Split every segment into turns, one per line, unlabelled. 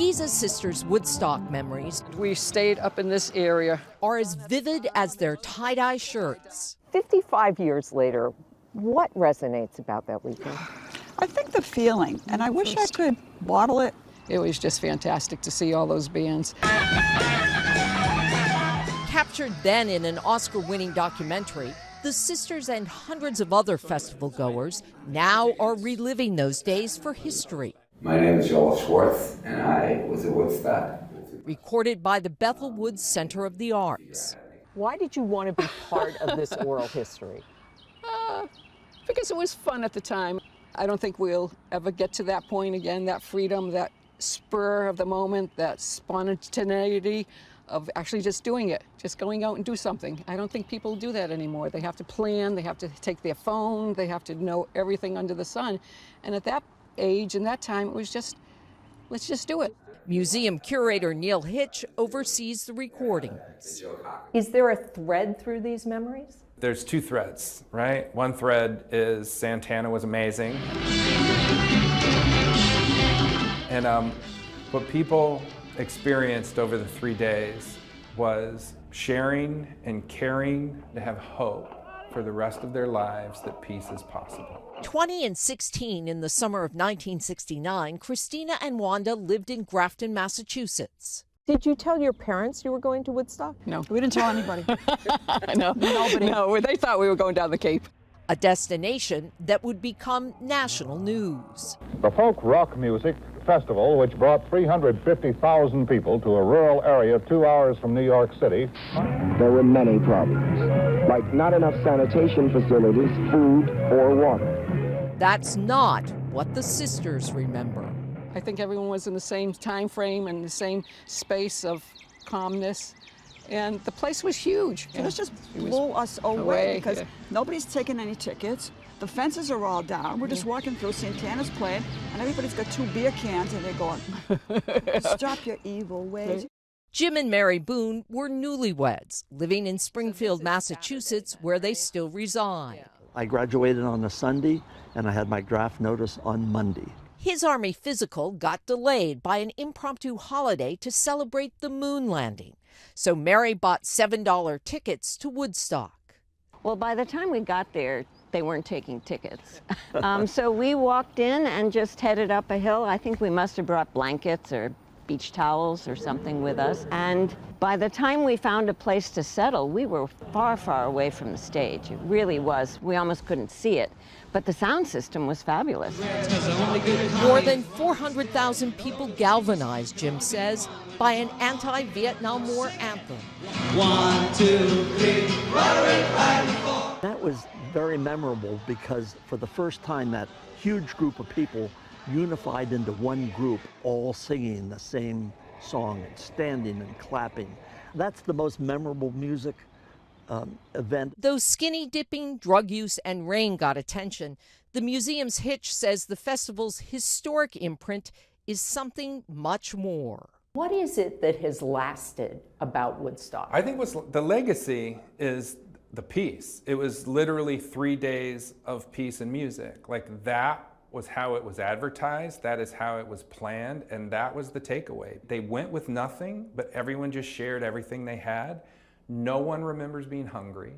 Giza sisters' Woodstock memories
We stayed up in this area.
are as vivid as their tie-dye shirts.
55 years later, what resonates about that weekend?
I think the feeling, and I wish I could bottle it.
It was just fantastic to see all those bands.
Captured then in an Oscar-winning documentary, the sisters and hundreds of other festival goers now are reliving those days for history.
My name is Joel Schwartz, and I was at Woodstock.
Recorded by the Bethel Woods Center of the Arts.
Why did you want to be part of this oral history?
Because it was fun at the time. I don't think we'll ever get to that point again, that freedom, that spur of the moment, that spontaneity of actually just doing it, just going out and do something. I don't think people do that anymore. They have to plan, they have to take their phone, they have to know everything under the sun. And at that age and that time, it was just, let's just do it.
Museum curator Neil Hitch oversees the recordings.
Is there a thread through these memories?
There's two threads, right? One thread is Santana was amazing. And what people experienced over the 3 days was sharing and caring to have hope for the rest of their lives that peace is possible.
20 and 16 in the summer of 1969, Christina and Wanda lived in Grafton, Massachusetts.
Did you tell your parents you were going to Woodstock?
No.
We didn't tell anybody.
No, nobody. No, they thought we were going down the Cape.
A destination that would become national news.
The Folk Rock Music Festival, which brought 350,000 people to a rural area 2 hours from New York City.
There were many problems, like not enough sanitation facilities, food, or water.
That's not what the sisters remember.
I think everyone was in the same time frame and the same space of calmness. And the place was huge.
So this just blew us away because nobody's taking any tickets. The fences are all down. We're just walking through, Santana's playing, and everybody's got 2 beer cans, and they're going, stop your evil ways.
Jim and Mary Boone were newlyweds, living in Springfield, Massachusetts, where they still reside.
I graduated on a Sunday, and I had my draft notice on Monday.
His Army physical got delayed by an impromptu holiday to celebrate the moon landing. So Mary bought $7 tickets to Woodstock.
Well, by the time we got there, they weren't taking tickets. So we walked in and just headed up a hill. I think we must have brought blankets or beach towels or something with us. And by the time we found a place to settle, we were far, far away from the stage. It really was. We almost couldn't see it. But the sound system was fabulous.
More than 400,000 people galvanized, Jim says, by an anti-Vietnam War anthem.
1, 2, 3,
That was very memorable because for the first time that huge group of people unified into one group, all singing the same song and standing and clapping. That's the most memorable music event.
Though skinny dipping, drug use, and rain got attention, the museum's Hitch says the festival's historic imprint is something much more.
What is it that has lasted about Woodstock?
I think the legacy is the peace. It was literally 3 days of peace and music. Like that was how it was advertised, that is how it was planned, and that was the takeaway. They went with nothing, but everyone just shared everything they had. No one remembers being hungry.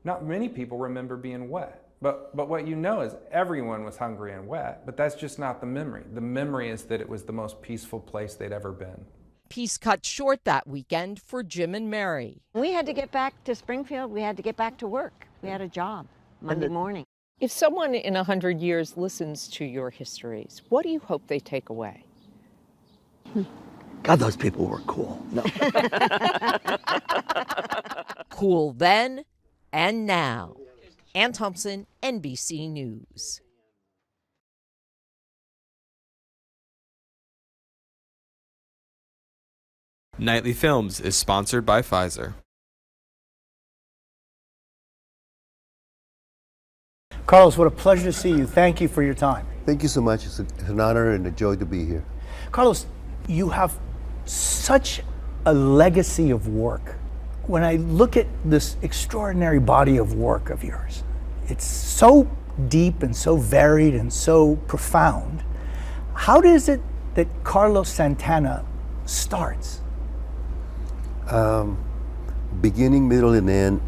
Not many people remember being wet. But what you know is everyone was hungry and wet, but that's just not the memory. The memory is that it was the most peaceful place they'd ever been.
Peace cut short that weekend for Jim and Mary.
We had to get back to Springfield. We had to get back to work. We had a job Monday morning.
If someone in 100 years listens to your histories, what do you hope they take away?
God, those people were cool. No.
Cool then and now. Anne Thompson, NBC News.
Nightly Films is sponsored by Pfizer.
Carlos, what a pleasure to see you. Thank you for your time.
Thank you so much. It's an honor and a joy to be here.
Carlos, you have such a legacy of work. When I look at this extraordinary body of work of yours, it's so deep and so varied and so profound. How is it that Carlos Santana starts?
Beginning, middle, and end,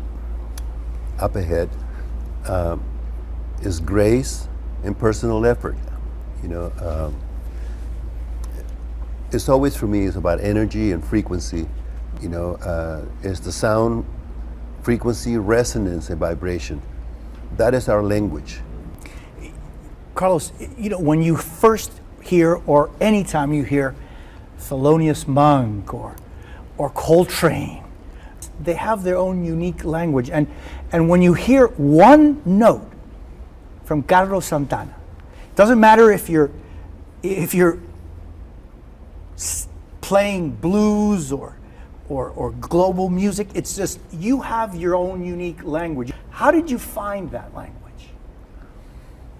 up ahead, is grace and personal effort. You know, it's always for me, it's about energy and frequency. You know, it's the sound, frequency, resonance, and vibration. That is our language.
Carlos, you know, when you first hear, or anytime you hear Thelonious Monk or Coltrane, they have their own unique language. And when you hear one note from Carlos Santana, it doesn't matter if you're playing blues or global music, it's just you have your own unique language. How did you find that language?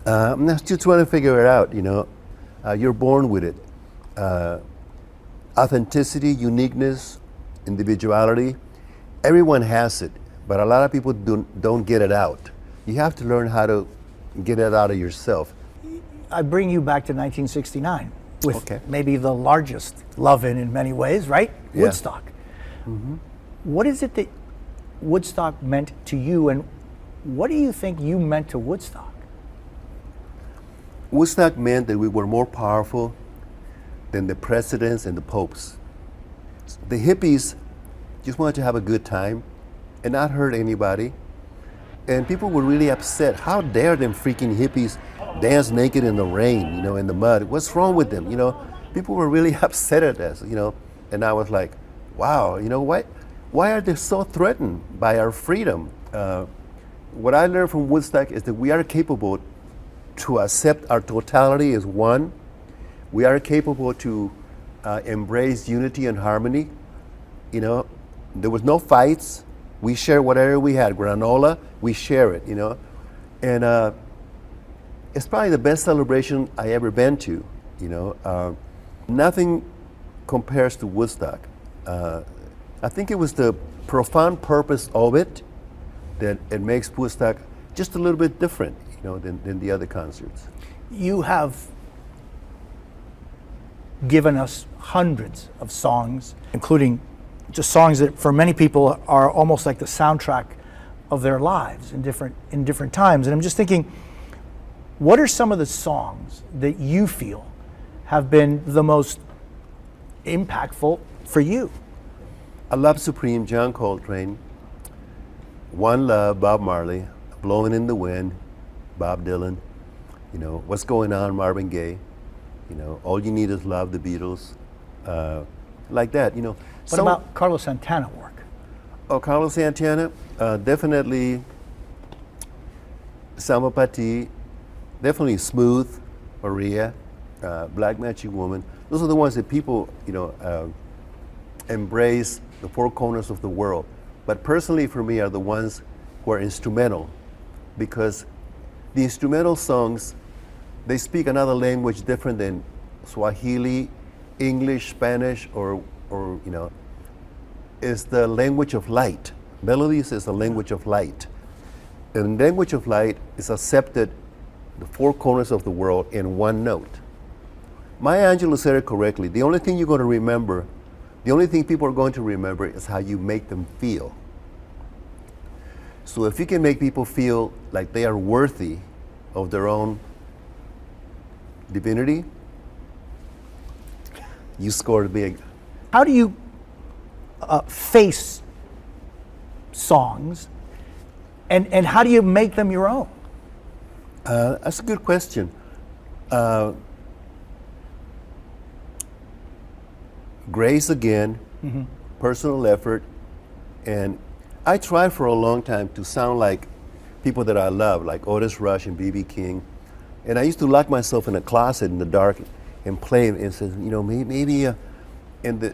I'm still trying to figure it out, you know. You're born with it. Authenticity, uniqueness, individuality, everyone has it, but a lot of people don't get it out. You have to learn how to get it out of yourself.
I bring you back to 1969 with maybe the largest love-in many ways, right? Yeah. Woodstock. Mm-hmm. What is it that Woodstock meant to you, and what do you think you meant to Woodstock?
Woodstock meant that we were more powerful than the presidents and the popes. The hippies just wanted to have a good time and not hurt anybody. And people were really upset. How dare them freaking hippies dance naked in the rain, you know, in the mud? What's wrong with them? You know, people were really upset at us, you know. And I was like, wow, you know, why are they so threatened by our freedom? What I learned from Woodstock is that we are capable to accept our totality as one. We are capable to embrace unity and harmony. You know, there was no fights. We share whatever we had. Granola, we share it, you know. And it's probably the best celebration I ever been to, you know. Nothing compares to Woodstock. I think it was the profound purpose of it that it makes Woodstock just a little bit different, you know, than the other concerts.
You have given us hundreds of songs, including just songs that for many people are almost like the soundtrack of their lives in different times. And I'm just thinking, what are some of the songs that you feel have been the most impactful for you?
I Love Supreme, John Coltrane. One Love, Bob Marley. Blowing in the Wind, Bob Dylan. You know, What's Going On, Marvin Gaye. You know, All You Need Is Love, the Beatles. Like that, you know.
What about Carlos Santana work?
Oh, Carlos Santana, definitely Samba Pati, definitely Smooth, Maria, Black Magic Woman. Those are the ones that people, you know, embrace the four corners of the world. But personally for me are the ones who are instrumental, because the instrumental songs, they speak another language different than Swahili, English, Spanish, or you know, is the language of light. Melodies is the language of light. And the language of light is accepted the four corners of the world in one note. Maya Angelou said it correctly. The only thing you're going to remember, the only thing people are going to remember is how you make them feel. So if you can make people feel like they are worthy of their own divinity, you scored big.
How do you face songs, and how do you make them your own?
That's a good question. Grace again, personal effort, and I tried for a long time to sound like people that I love, like Otis Rush and B.B. King, and I used to lock myself in a closet in the dark and play and said, you know, maybe and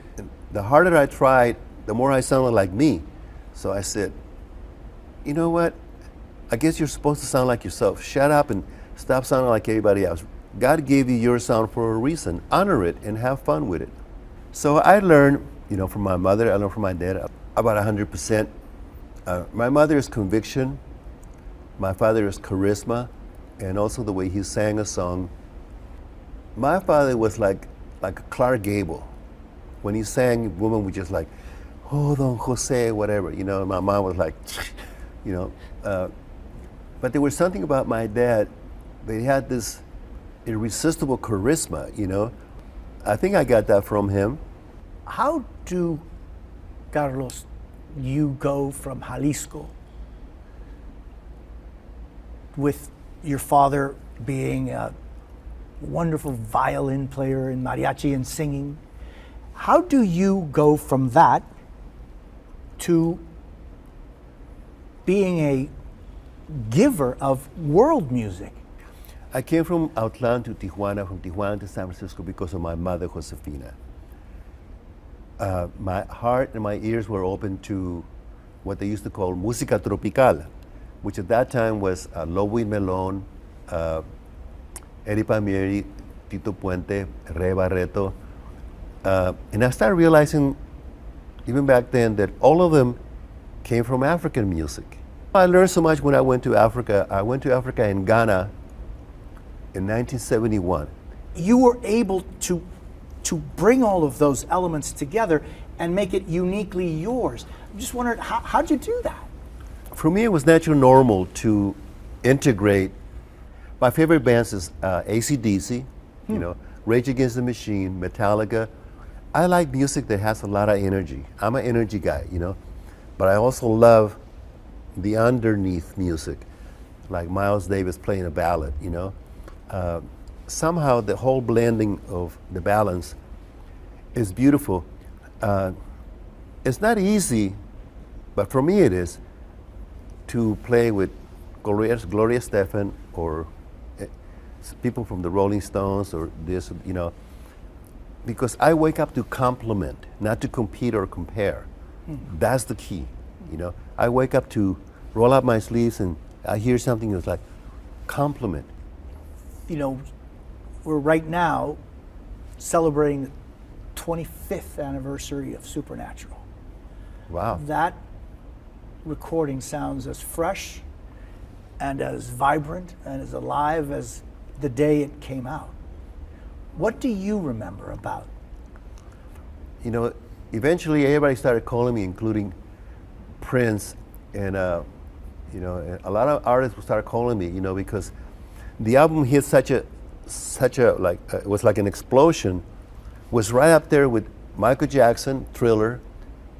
the harder I tried, the more I sounded like me. So I said, you know what? I guess you're supposed to sound like yourself. Shut up and stop sounding like everybody else. God gave you your sound for a reason. Honor it and have fun with it. So I learned, you know, from my mother, I learned from my dad about 100%. My mother is conviction. My father is charisma, and also the way he sang a song. My father was like like Clark Gable. When he sang, women were just like, oh, Don Jose, whatever, you know. And my mom was like, you know. But there was something about my dad. They had this irresistible charisma, you know. I think I got that from him.
How do, Carlos, you go from Jalisco with your father being a wonderful violin player in mariachi and singing? How do you go from that to being a giver of world music?
I came from Outland to Tijuana, from Tijuana to San Francisco because of my mother, Josefina. My heart and my ears were open to what they used to call música tropical, which at that time was Lobo y Melón, Eddie Palmieri, Tito Puente, Ray Barreto. And I started realizing, even back then, that all of them came from African music. I learned so much when I went to Africa. I went to Africa in Ghana in 1971.
You were able to bring all of those elements together and make it uniquely yours. I'm just wondering, how'd you do that?
For me, it was natural normal to integrate. My favorite bands is AC/DC, you know, Rage Against the Machine, Metallica. I like music that has a lot of energy. I'm an energy guy, you know, but I also love the underneath music, like Miles Davis playing a ballad, you know. Somehow the whole blending of the balance is beautiful. It's not easy, but for me it is, to play with Gloria Estefan or people from the Rolling Stones or this, you know, because I wake up to compliment, not to compete or compare. That's the key, you know. I wake up to roll up my sleeves and I hear something that's like, compliment.
You know, we're right now celebrating the 25th anniversary of Supernatural.
Wow.
That recording sounds as fresh and as vibrant and as alive as the day it came out. What do you remember about?
You know, eventually everybody started calling me, including Prince, and you know, a lot of artists would start calling me, you know, because the album hit such a like it was like an explosion. Was right up there with Michael Jackson, Thriller,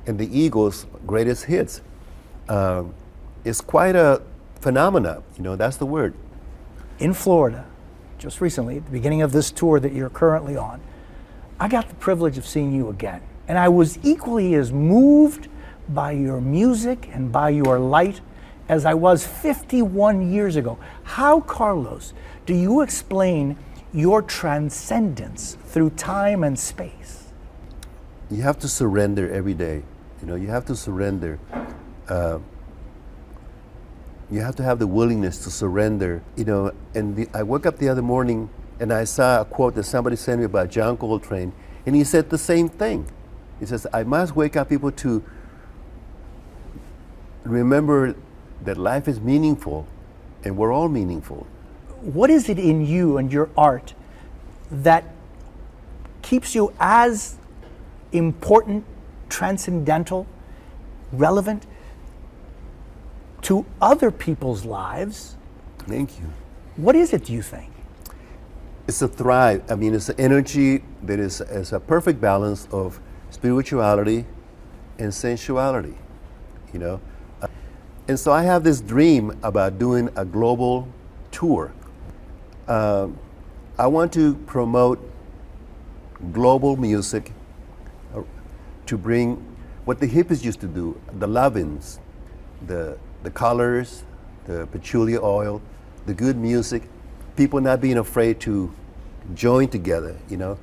and the Eagles' greatest hits. It's quite a phenomena, you know. That's the word.
In Florida, just recently, at the beginning of this tour that you're currently on, I got the privilege of seeing you again, and I was equally as moved by your music and by your light as I was 51 years ago. How, Carlos, do you explain your transcendence through time and space?
You have to surrender every day. You know, you have to surrender. You have to have the willingness to surrender. You know, and I woke up the other morning and I saw a quote that somebody sent me about John Coltrane, and he said the same thing. He says, I must wake up people to remember that life is meaningful, and we're all meaningful.
What is it in you and your art that keeps you as important, transcendental, relevant to other people's lives?
Thank you.
What is it, do you think?
It's a thrive. I mean, it's an energy that is a perfect balance of spirituality and sensuality, you know. And so I have this dream about doing a global tour. I want to promote global music, to bring what the hippies used to do, the lovins, the colors, the patchouli oil, the good music, people not being afraid to join together, you know.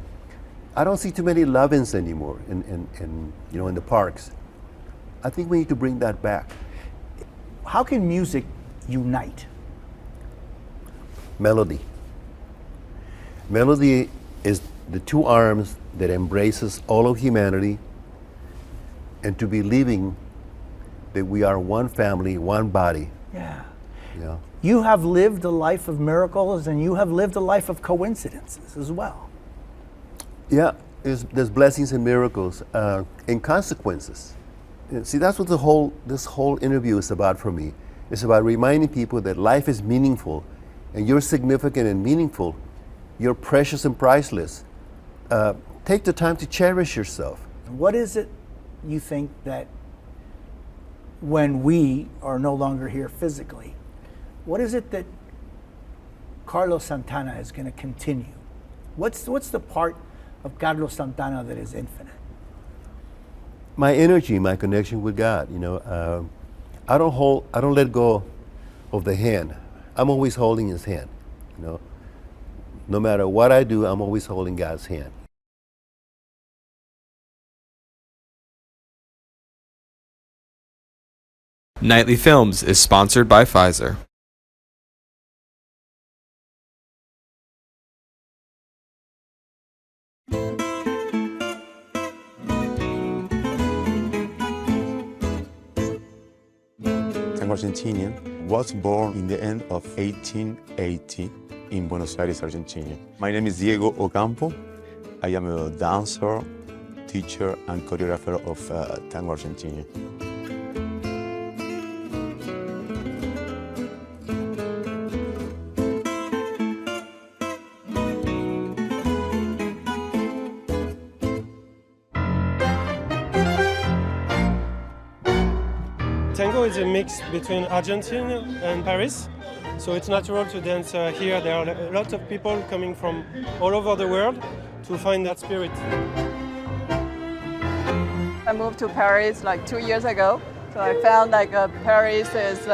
I don't see too many lovins anymore in you know, in the parks. I think we need to bring that back.
How can music unite?
Melody. Melody is the two arms that embraces all of humanity, and to believing that we are one family, one body.
Yeah.
Yeah.
You have lived a life of miracles, and you have lived a life of coincidences as well.
Yeah, there's blessings and miracles and consequences. See, that's what this whole interview is about for me. It's about reminding people that life is meaningful, and you're significant and meaningful. You're precious and priceless. Take the time to cherish yourself.
What is it you think that when we are no longer here physically, what is it that Carlos Santana is going to continue? What's the part of Carlos Santana that is infinite?
My energy, my connection with God. You know, I don't let go of the hand. I'm always holding His hand. You know, no matter what I do, I'm always holding God's hand.
Nightly Films is sponsored by Pfizer.
Tango Argentina was born in the end of 1880 in Buenos Aires, Argentina. My name is Diego Ocampo. I am a dancer, teacher, and choreographer of Tango Argentina.
Tango is a mix between Argentina and Paris, so it's natural to dance here. There are a lot of people coming from all over the world to find that spirit.
I moved to Paris like 2 years ago, so I found like Paris is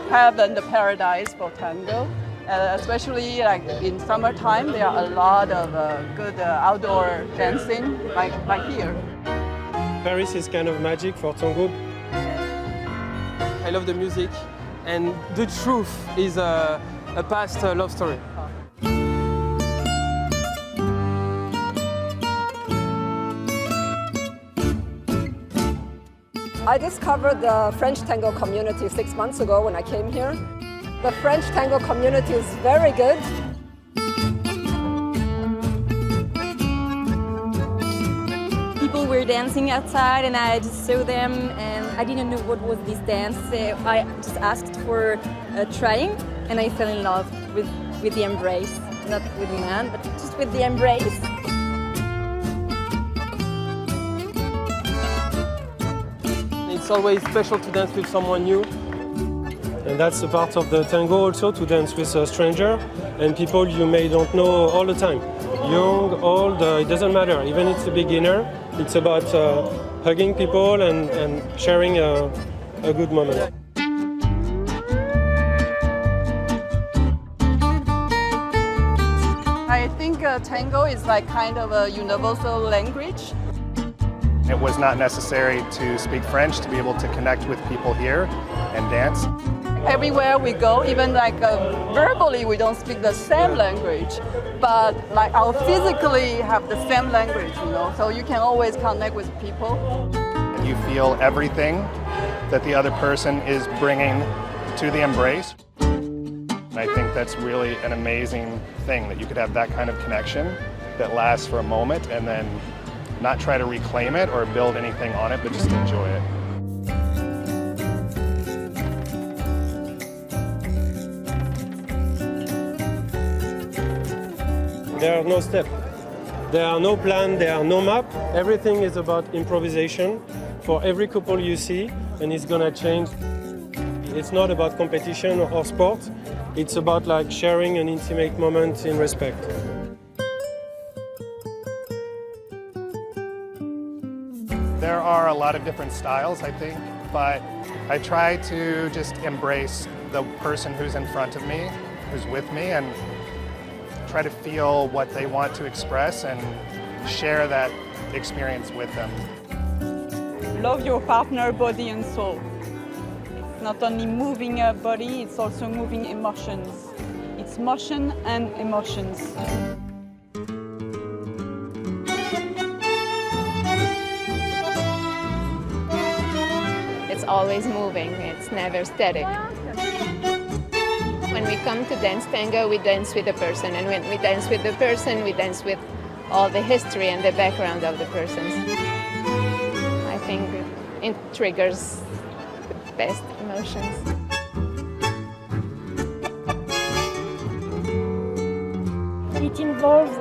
heaven, the paradise for tango. Especially like in summertime, there are a lot of good outdoor dancing like here.
Paris is kind of magic for tango. I love the music, and the truth is a past love story.
I discovered the French tango community 6 months ago when I came here. The French tango community is very good.
People were dancing outside and I just saw them and I didn't know what was this dance, so I just asked for trying and I fell in love with the embrace. Not with the man, but just with the embrace.
It's always special to dance with someone new. And that's a part of the tango also, to dance with a stranger and people you may don't know all the time. Young, old, it doesn't matter. Even if it's a beginner, it's about hugging people and sharing a good moment.
I think tango is like kind of a universal language.
It was not necessary to speak French to be able to connect with people here and dance.
Everywhere we go, even like verbally, we don't speak the same language, but like our physically have the same language, you know, so you can always connect with people.
You feel everything that the other person is bringing to the embrace. And I think that's really an amazing thing, that you could have that kind of connection that lasts for a moment and then not try to reclaim it or build anything on it, but just enjoy it.
There are no steps, there are no plan, there are no map. Everything is about improvisation for every couple you see, and it's gonna change. It's not about competition or sport, it's about like sharing an intimate moment in respect.
There are a lot of different styles, I think, but I try to just embrace the person who's in front of me, who's with me, and try to feel what they want to express and share that experience with them.
Love your partner, body and soul. It's not only moving a body, it's also moving emotions. It's motion and emotions.
It's always moving, it's never static. When we come to dance tango, we dance with the person, and when we dance with the person, we dance with all the history and the background of the persons. I think it triggers the best emotions.
It involves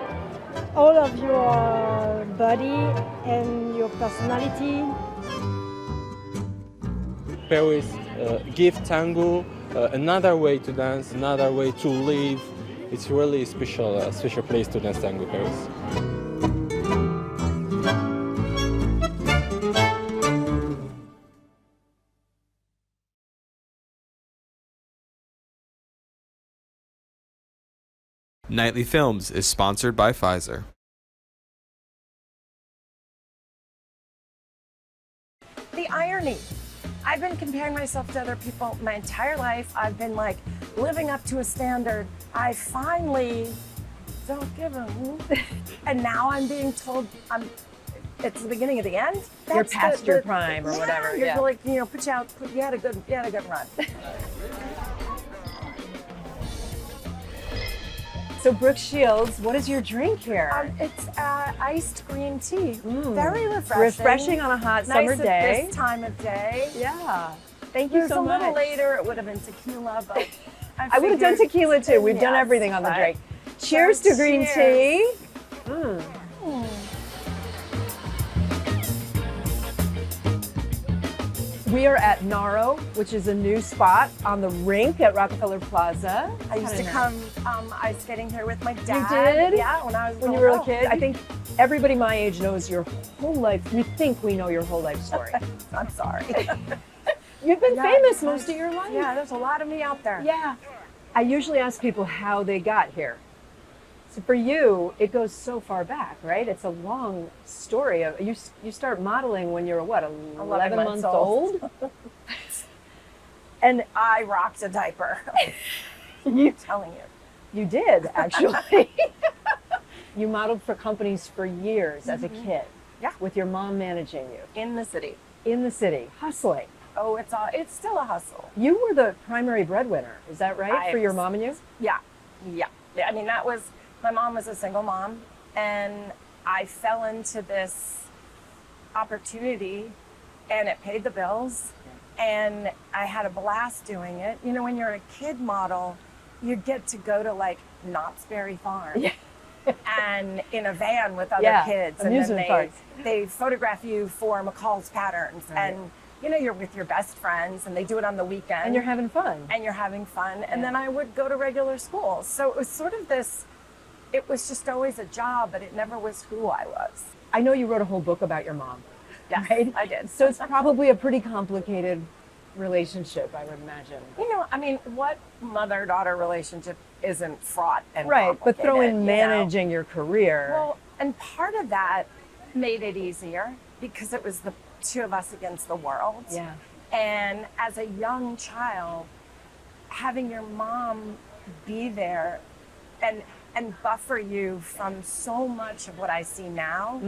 all of your body and your personality.
Paris gives tango another way to dance, another way to live. It's really a special place to dance tango, Paris.
Nightly Films is sponsored by Pfizer.
The irony. I've been comparing myself to other people my entire life. I've been like living up to a standard. I finally don't give a hoot. And now I'm being told it's the beginning of the end.
You're past your prime or
yeah,
whatever.
You're like, you know, you had a good run.
So Brooke Shields, what is your drink here?
It's iced green tea. Very refreshing.
Refreshing on a hot summer
nice
day.
At this time of day.
Yeah. Thank you so much.
A little later, it would have been tequila, but
I would have done tequila too. We've done everything on the drink. Cheers to green tea. We are at Naro, which is a new spot on the rink at Rockefeller Plaza.
I used to come ice skating here with my dad.
You did?
Yeah, when I was
when you were a kid. I think everybody my age knows your whole life. We think we know your whole life story.
I'm sorry.
You've been famous most of your life.
Yeah, there's a lot of me out there.
Yeah. I usually ask people how they got here. So for you, it goes so far back, right? It's a long story. You start modeling when you're what, 11 months old?
And I rocked a diaper. I'm telling you.
You did, actually. You modeled for companies for years as a kid.
Yeah.
With your mom managing you.
In the city.
In the city, hustling.
Oh, it's still a hustle.
You were the primary breadwinner, is that right, for your mom and you?
Yeah, yeah. I mean, my mom was a single mom, and I fell into this opportunity, and it paid the bills, and I had a blast doing it. You know, when you're a kid model, you get to go to like Knott's Berry Farm. Yeah. And in a van with other kids, and then they photograph you for McCall's Patterns, and you know, you're with your best friends, and they do it on the weekend.
And you're having fun.
And then I would go to regular school. So it was sort of this, it was just always a job, but it never was who I was.
I know you wrote a whole book about your mom.
Yeah,
right?
I did.
So it's probably a pretty complicated relationship, I would imagine.
You know, I mean, what mother-daughter relationship isn't fraught and
right, but throw in
you
managing your career.
Well, and part of that made it easier because it was the two of us against the world.
Yeah.
And as a young child, having your mom be there and buffer you from so much of what I see now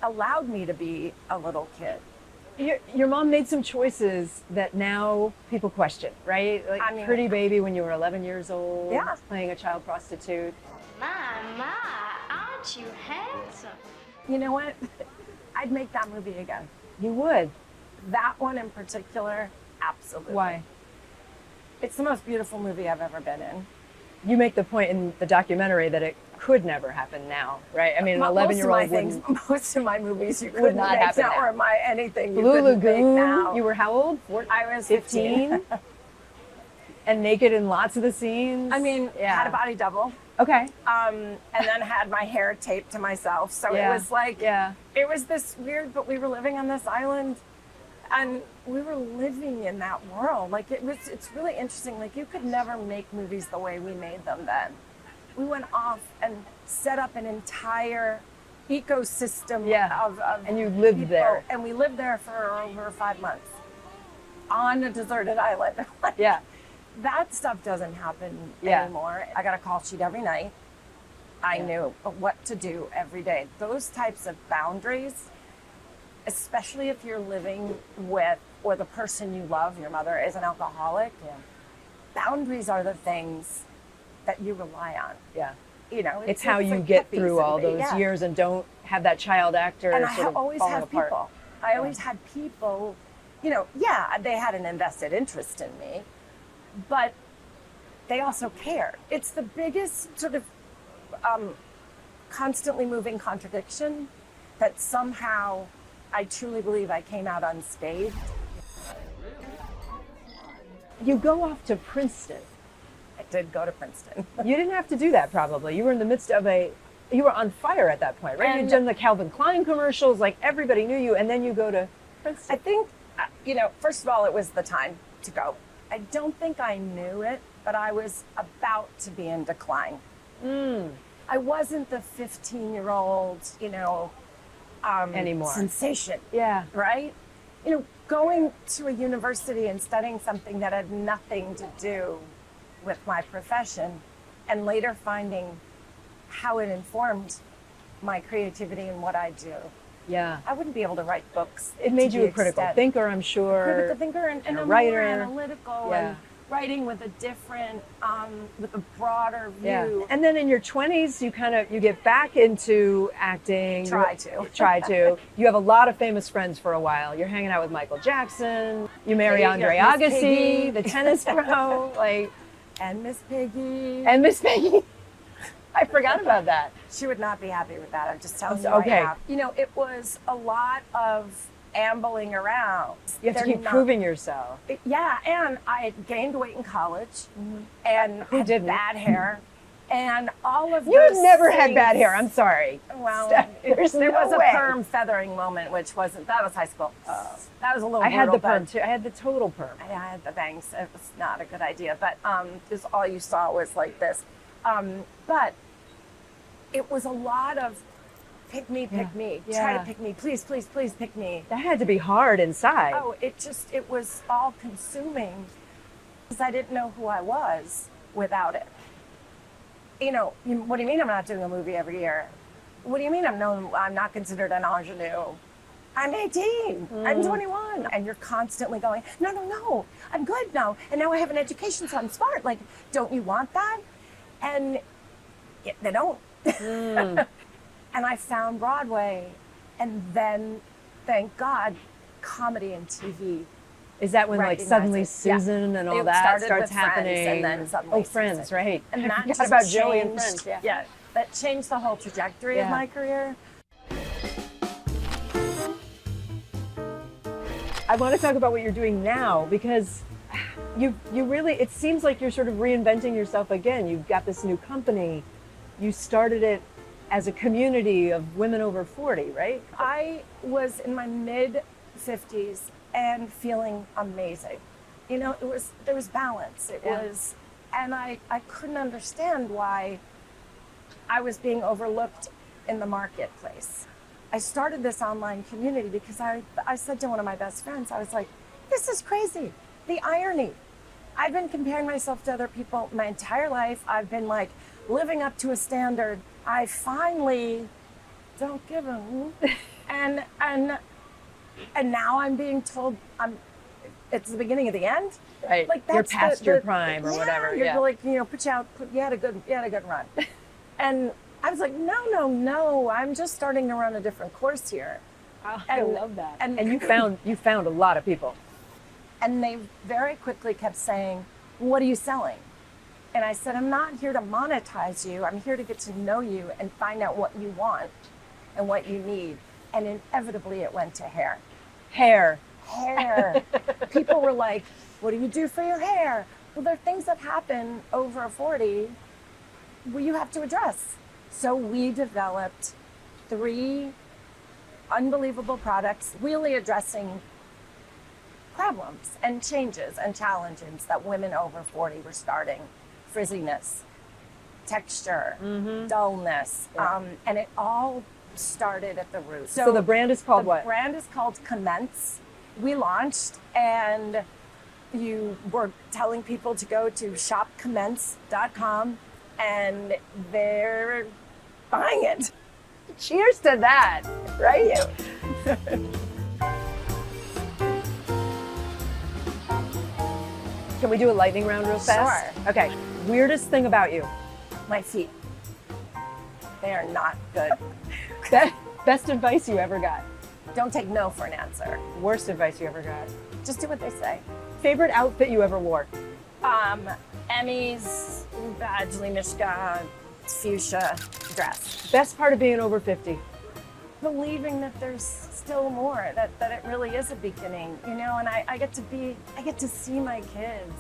allowed me to be a little kid.
Your mom made some choices that now people question, right? Like Pretty Baby when you were 11 years old, playing a child prostitute.
Mama, aren't you handsome?
You know what? I'd make that movie again.
You would?
That one in particular, absolutely.
Why?
It's the most beautiful movie I've ever been in.
You make the point in the documentary that it could never happen now, right? I mean, an 11-year-old wouldn't.
Most of my movies you
would
couldn't
not
make
happen
now,
now.
or anything you
Blue
couldn't make
Lagoon,
now.
you were how old?
I was
15. And naked in lots of the scenes?
I mean, had a body double.
Okay.
And then had my hair taped to myself. So it was like, it was this weird, but we were living on this island and we were living in that world. Like it's really interesting. Like you could never make movies the way we made them then. We went off and set up an entire ecosystem of
and you lived
people,
there.
And we lived there for over 5 months on a deserted island.
Yeah.
That stuff doesn't happen anymore. I got a call sheet every night. I knew what to do every day. Those types of boundaries, especially if you're living with, or the person you love, your mother is an alcoholic, boundaries are the things that you rely on.
Yeah.
you know,
it's how you
like
get
hippies
through all those
yeah.
years and don't have that child actor
And
sort
I
of
always
falling
have
apart.
people. I always had people, you know, yeah, they had an invested interest in me, but they also cared. It's the biggest sort of constantly moving contradiction that somehow I truly believe I came out unscathed.
You go off to Princeton.
I did go to Princeton.
You didn't have to do that probably. You were in the midst of you were on fire at that point, right?
And
You'd done the Calvin Klein commercials, like everybody knew you, and then you go to Princeton.
I think, you know, first of all, it was the time to go. I don't think I knew it, but I was about to be in decline. I wasn't the 15-year-old, you know,
anymore.
Sensation.
Yeah.
Right? You know, going to a university and studying something that had nothing to do with my profession, and later finding how it informed my creativity and what I do.
Yeah.
I wouldn't be able to write books.
It made
to
you
the
a critical
extent.
thinker, I'm sure.
Critical thinker and
a
a
writer.
more analytical and writing with a different, with a broader view.
Yeah. And then in your 20s, you get back into acting.
Try to.
You have a lot of famous friends for a while. You're hanging out with Michael Jackson. You marry
Hey,
Andre
Miss
Agassi,
Piggy.
the tennis pro,
and Miss Piggy.
And Miss Piggy. I forgot about that.
She would not be happy with that. I'm just telling you
Okay.
right now. You know, it was a lot of ambling around.
You have to keep proving yourself.
Yeah, and I had gained weight in college and had
didn't?
bad hair. And all of
You've
those
never had
things-
bad hair. I'm sorry.
Well,
There's
there
no
was
way.
a perm feathering moment, which wasn't, that was high school. That was a little
I had the
brutal,
perm
but-
too. I had the total perm.
I had the bangs. It was not a good idea, but just all you saw was like this. But it was a lot of pick me, try to pick me, please, please, please pick me.
That had to be hard inside.
Oh, it was all consuming because I didn't know who I was without it. You know, what do you mean I'm not doing a movie every year? What do you mean I'm not considered an ingenue? I'm 18, I'm 21. And you're constantly going, no, I'm good now. And now I have an education, so I'm smart. Like, don't you want that? And they don't. And I found Broadway, and then, thank God, comedy and TV.
Is that when like Suddenly
recognized it. Yeah.
Susan and all
It
that
started
starts
with Friends,
happening?
and then Suddenly
Oh, Friends,
Susan.
right.
And
I
that
forgot
just
about Joey and
changed-
Friends.
Yeah, that changed the whole trajectory of my career.
I want to talk about what you're doing now, because you really, it seems like you're sort of reinventing yourself again. You've got this new company. You started it as a community of women over 40, right?
I was in my mid-50s and feeling amazing. You know, there was balance. It was, and I couldn't understand why I was being overlooked in the marketplace. I started this online community because I said to one of my best friends, I was like, this is crazy. The irony. I've been comparing myself to other people my entire life. I've been like living up to a standard. I finally don't give a whoop. And now I'm being told it's the beginning of the end.
Right.
Like
you're
that's
past your prime or whatever.
You're
Yeah.
like, you know, you had a good run. And I was like, no, I'm just starting to run a different course here.
I love that. And you found a lot of people.
And they very quickly kept saying, what are you selling? And I said, I'm not here to monetize you. I'm here to get to know you and find out what you want and what you need. And inevitably it went to hair.
Hair.
People were like, what do you do for your hair? Well, there are things that happen over 40 where you have to address. So we developed 3 unbelievable products, really addressing problems and changes and challenges that women over 40 were starting. Frizziness, texture, dullness, and it all started at the root.
So the brand is called what?
The brand is called Commence. We launched, and you were telling people to go to shopcommence.com, and they're buying it.
Cheers to that, right? Can we do a lightning round real fast?
Sure.
Okay. Weirdest thing about you?
My feet. They are not good.
Best advice you ever got?
Don't take no for an answer.
Worst advice you ever got?
Just do what they say.
Favorite outfit you ever wore?
Emmy's Badgley Mishka fuchsia dress.
Best part of being over 50?
Believing that there's still more, that it really is a beginning, you know, and I get to see my kids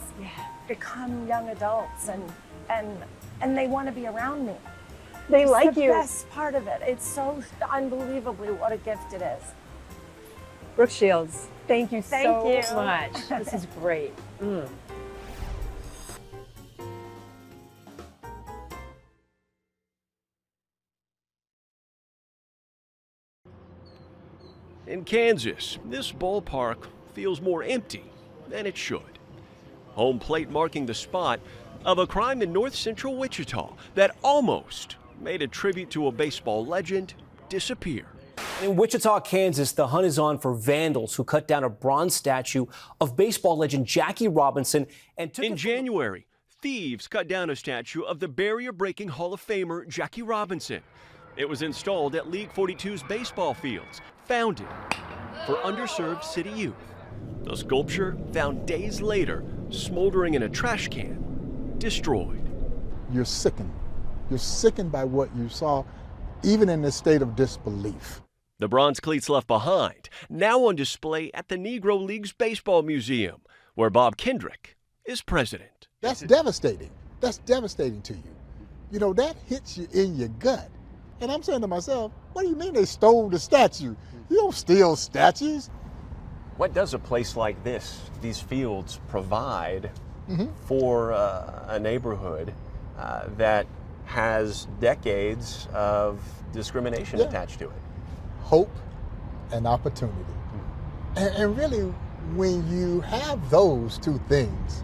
become young adults and they want to be around me.
They like
the
you.
Best part of it. It's so unbelievably what a gift it is.
Brooke Shields, thank you so
you.
much. This is great.
In Kansas, this ballpark feels more empty than it should. Home plate marking the spot of a crime in north central Wichita that almost made a tribute to a baseball legend disappear.
In Wichita, Kansas, the hunt is on for vandals who cut down a bronze statue of baseball legend Jackie Robinson and took
In January, thieves cut down a statue of the barrier-breaking Hall of Famer Jackie Robinson. It was installed at League 42's baseball fields, founded for underserved city youth. The sculpture found days later, smoldering in a trash can, destroyed.
You're sickened. You're sickened by what you saw, even in this state of disbelief.
The bronze cleats left behind, now on display at the Negro Leagues Baseball Museum, where Bob Kendrick is president.
That's devastating. That's devastating to you. You know, that hits you in your gut. And I'm saying to myself, what do you mean they stole the statue? You don't steal statues.
What does a place like this, these fields, provide for a neighborhood that has decades of discrimination attached to it?
Hope and opportunity. And really, when you have those two things,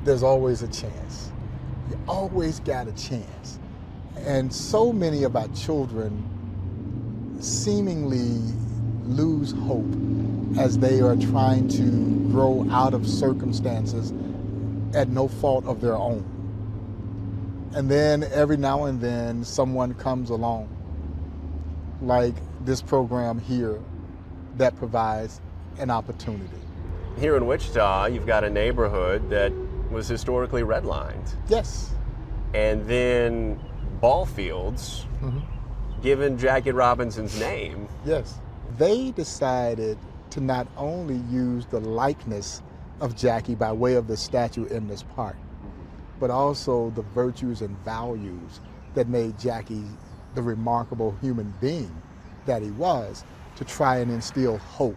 there's always a chance. You always got a chance. And so many of our children seemingly lose hope as they are trying to grow out of circumstances at no fault of their own. And then every now and then someone comes along, like this program here, that provides an opportunity.
Here in Wichita, you've got a neighborhood that was historically redlined.
Yes.
And then ball fields given Jackie Robinson's name.
Yes. They decided to not only use the likeness of Jackie by way of the statue in this park, but also the virtues and values that made Jackie the remarkable human being that he was, to try and instill hope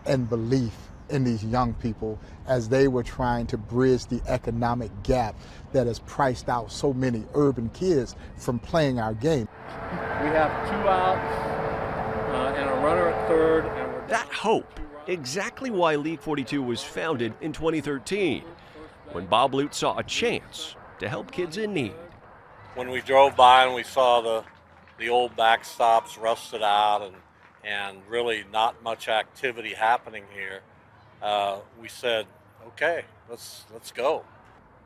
and belief in these young people as they were trying to bridge the economic gap that has priced out so many urban kids from playing our game.
We have 2 outs and a runner at third. And
that hope, exactly why League 42 was founded in 2013, when Bob Lute saw a chance to help kids in need.
When we drove by and we saw the old backstops rusted out and really not much activity happening here, we said, okay, let's go.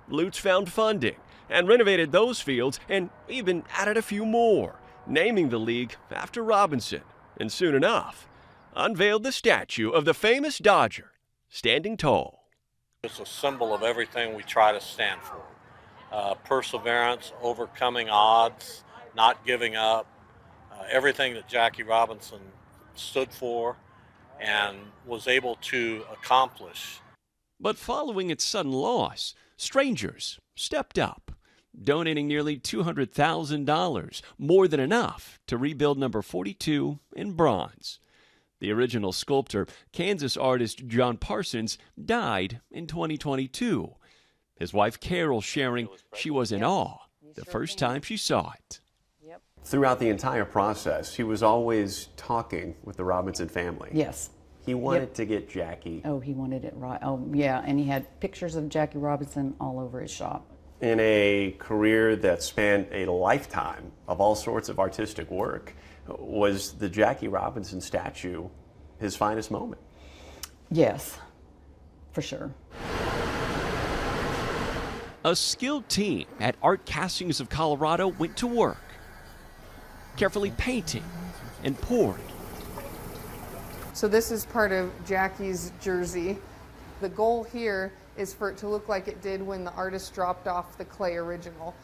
Lute's found funding and renovated those fields and even added a few more, naming the league after Robinson, and soon enough, unveiled the statue of the famous Dodger, standing tall.
It's a symbol of everything we try to stand for. Perseverance, overcoming odds, not giving up, everything that Jackie Robinson stood for and was able to accomplish.
But following its sudden loss, strangers stepped up, donating nearly $200,000, more than enough to rebuild number 42 in bronze. The original sculptor, Kansas artist John Parsons, died in 2022. His wife Carol sharing she was in awe the first time she saw it.
Throughout the entire process, he was always talking with the Robinson family.
Yes.
He wanted to get Jackie.
Oh, he wanted it right. Oh, yeah, and he had pictures of Jackie Robinson all over his shop.
In a career that spanned a lifetime of all sorts of artistic work, was the Jackie Robinson statue his finest moment?
Yes, for sure.
A skilled team at Art Castings of Colorado went to work. carefully painting and pouring.
So this is part of Jackie's jersey. The goal here is for it to look like it did when the artist dropped off the clay original.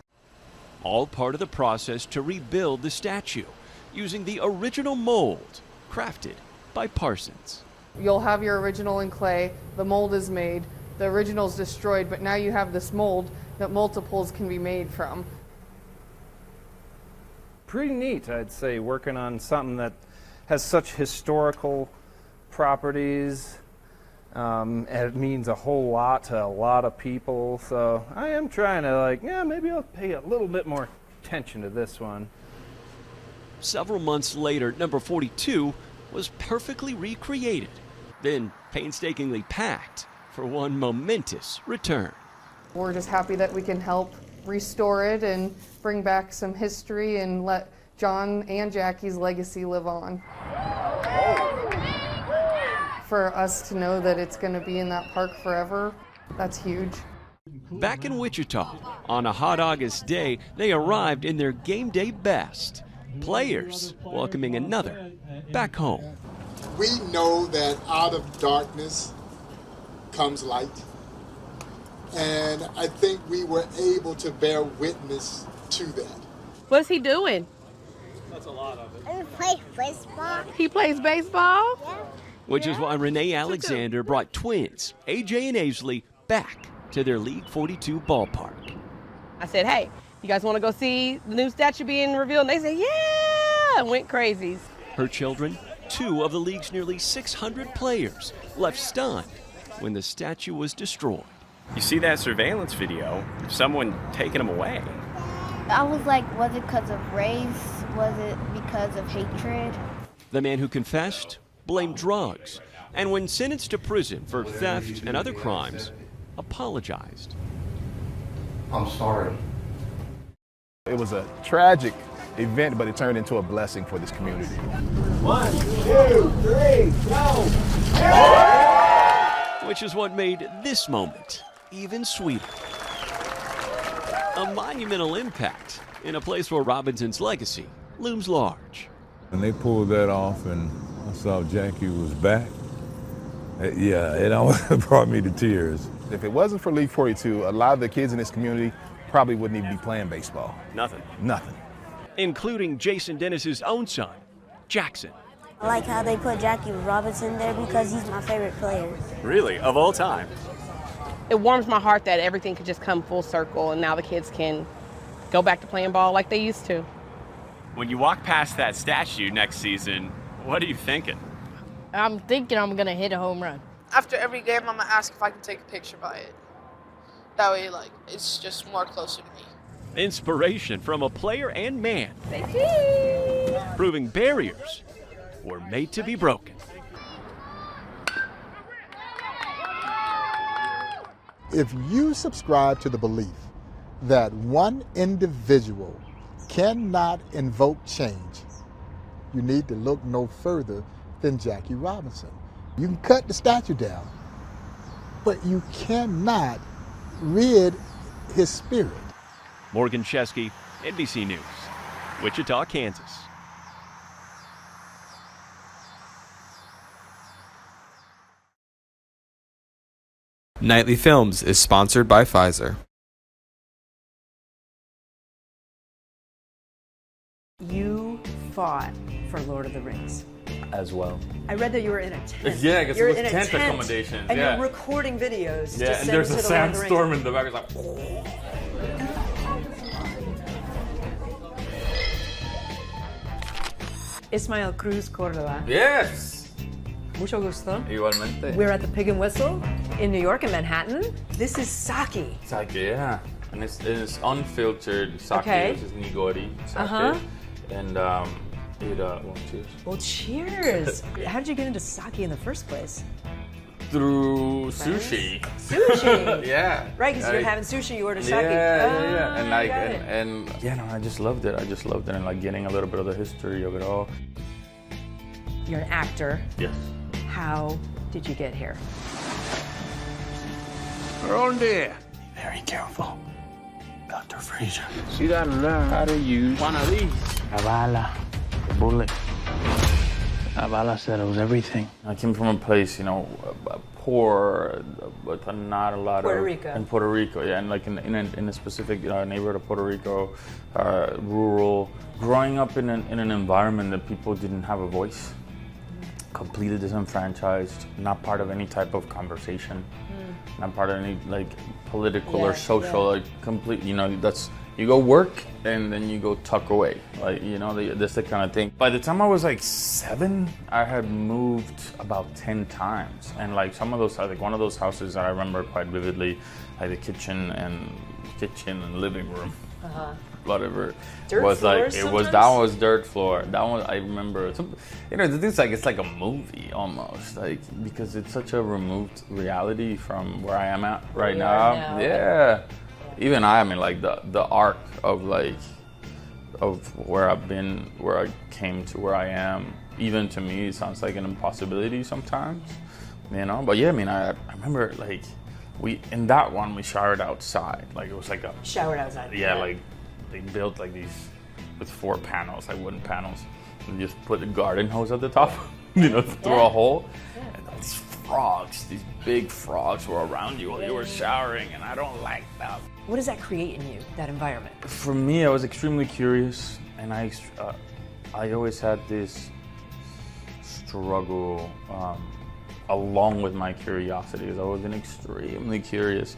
All part of the process to rebuild the statue using the original mold crafted by Parsons.
You'll have your original in clay, the mold is made, the original's destroyed, but now you have this mold that multiples can be made from.
Pretty neat, I'd say, working on something that has such historical properties. And it means a whole lot to a lot of people, so I am trying to maybe I'll pay a little bit more attention to this one.
Several months later, number 42 was perfectly recreated, then painstakingly packed for one momentous return.
We're just happy that we can help restore it and bring back some history and let John and Jackie's legacy live on. For us to know that it's going to be in that park forever, that's huge.
Back in Wichita, on a hot August day, they arrived in their game day best. Players welcoming another back home.
We know that out of darkness comes light. And I think we were able to bear witness to that.
What's he doing?
That's a lot of it.
He plays baseball.
He plays baseball?
Yeah.
Which is why Renee Alexander brought twins, AJ and Aisley, back to their League 42 ballpark.
I said, hey, you guys want to go see the new statue being revealed? And they said, yeah, and went crazy.
Her children, 2 of the league's nearly 600 players, left stunned when the statue was destroyed.
You see that surveillance video, someone taking them away.
I was like, was it because of race? Was it because of hatred?
The man who confessed blamed drugs, and when sentenced to prison for theft and other crimes, apologized.
I'm sorry.
It was a tragic event, but it turned into a blessing for this community.
1, 2, 3, go!
Which is what made this moment even sweeter. A monumental impact in a place where Robinson's legacy looms large.
When they pulled that off and I saw Jackie was back, it almost brought me to tears.
If it wasn't for League 42, a lot of the kids in this community probably wouldn't even be playing baseball.
Nothing.
Nothing.
Including Jason Dennis's own son, Jackson.
I like how they put Jackie Robinson there because he's my favorite player.
Really? Of all time?
It warms my heart that everything could just come full circle and now the kids can go back to playing ball like they used to.
When you walk past that statue next season, what are you thinking?
I'm thinking I'm going to hit a home run.
After every game, I'm going to ask if I can take a picture by it. That way, it's just more closer to me.
Inspiration from a player and man.
Thank you.
Proving barriers were made to be broken.
If you subscribe to the belief that one individual cannot invoke change, you need to look no further than Jackie Robinson. You can cut the statue down, but you cannot rid his spirit.
Morgan Chesky, NBC News, Wichita, Kansas.
Nightly Films is sponsored by Pfizer.
You fought for Lord of the Rings.
As well.
I read that you were in a tent.
Yeah, because
You're
it was
in a
tent
tent,
accommodations.
and
yeah.
you're recording videos.
Yeah, and there's a sandstorm in the back. It's like.
Ismael Cruz Cordova.
Yes.
Mucho gusto.
Igualmente.
We're at the Pig and Whistle in New York, in Manhattan. This is sake.
Sake, yeah. And it's unfiltered sake,
Okay.
which is nigori sake.
Uh-huh.
And well, cheers.
Well, cheers. How did you get into sake in the first place?
Through
Friends?
sushi.
Sushi.
Yeah.
Right, because you're having sushi, you order sake.
Yeah. And
I got
and yeah, no, I just loved it. And like getting a little bit of the history of it all.
You're an actor.
Yes.
How did you get here?
We're on there.
Very careful. Dr. Frazier. So you gotta learn how to use one of these. A bala, a bullet. A bala settles everything. I came from a place, you know, poor, but not a lot
Puerto
of...
Rico.
In Puerto Rico, yeah, and like in a specific neighborhood of Puerto Rico, rural. Growing up in an environment that people didn't have a voice. Completely disenfranchised, not part of any type of conversation, not part of any like political or social, like complete, you know, that's, you go work and then you go tuck away, like, you know, that's the kind of thing. By the time I was like 7, I had moved about 10 times, and like some of those, like one of those houses that I remember quite vividly, like the kitchen and living room. Whatever
dirt
was like,
floors
it was,
sometimes?
that was dirt floor. That one I remember. You know, the thing's like, it's like a movie almost, like, because it's such a removed reality from where I am at right now. Yeah. Even I mean, like the arc of like of where I've been, where I came to where I am, even to me, it sounds like an impossibility sometimes, you know. But yeah, I mean, I remember like in that one we showered outside, like it was like a
showered outside.
Yeah, like they built like these with 4 panels, like wooden panels, and just put a garden hose at the top, you know, through a hole, and these frogs, these big frogs were around you while you were showering, and I don't like that.
What does that create in you, that environment?
For me, I was extremely curious, and I always had this struggle along with my curiosity, because I was extremely curious.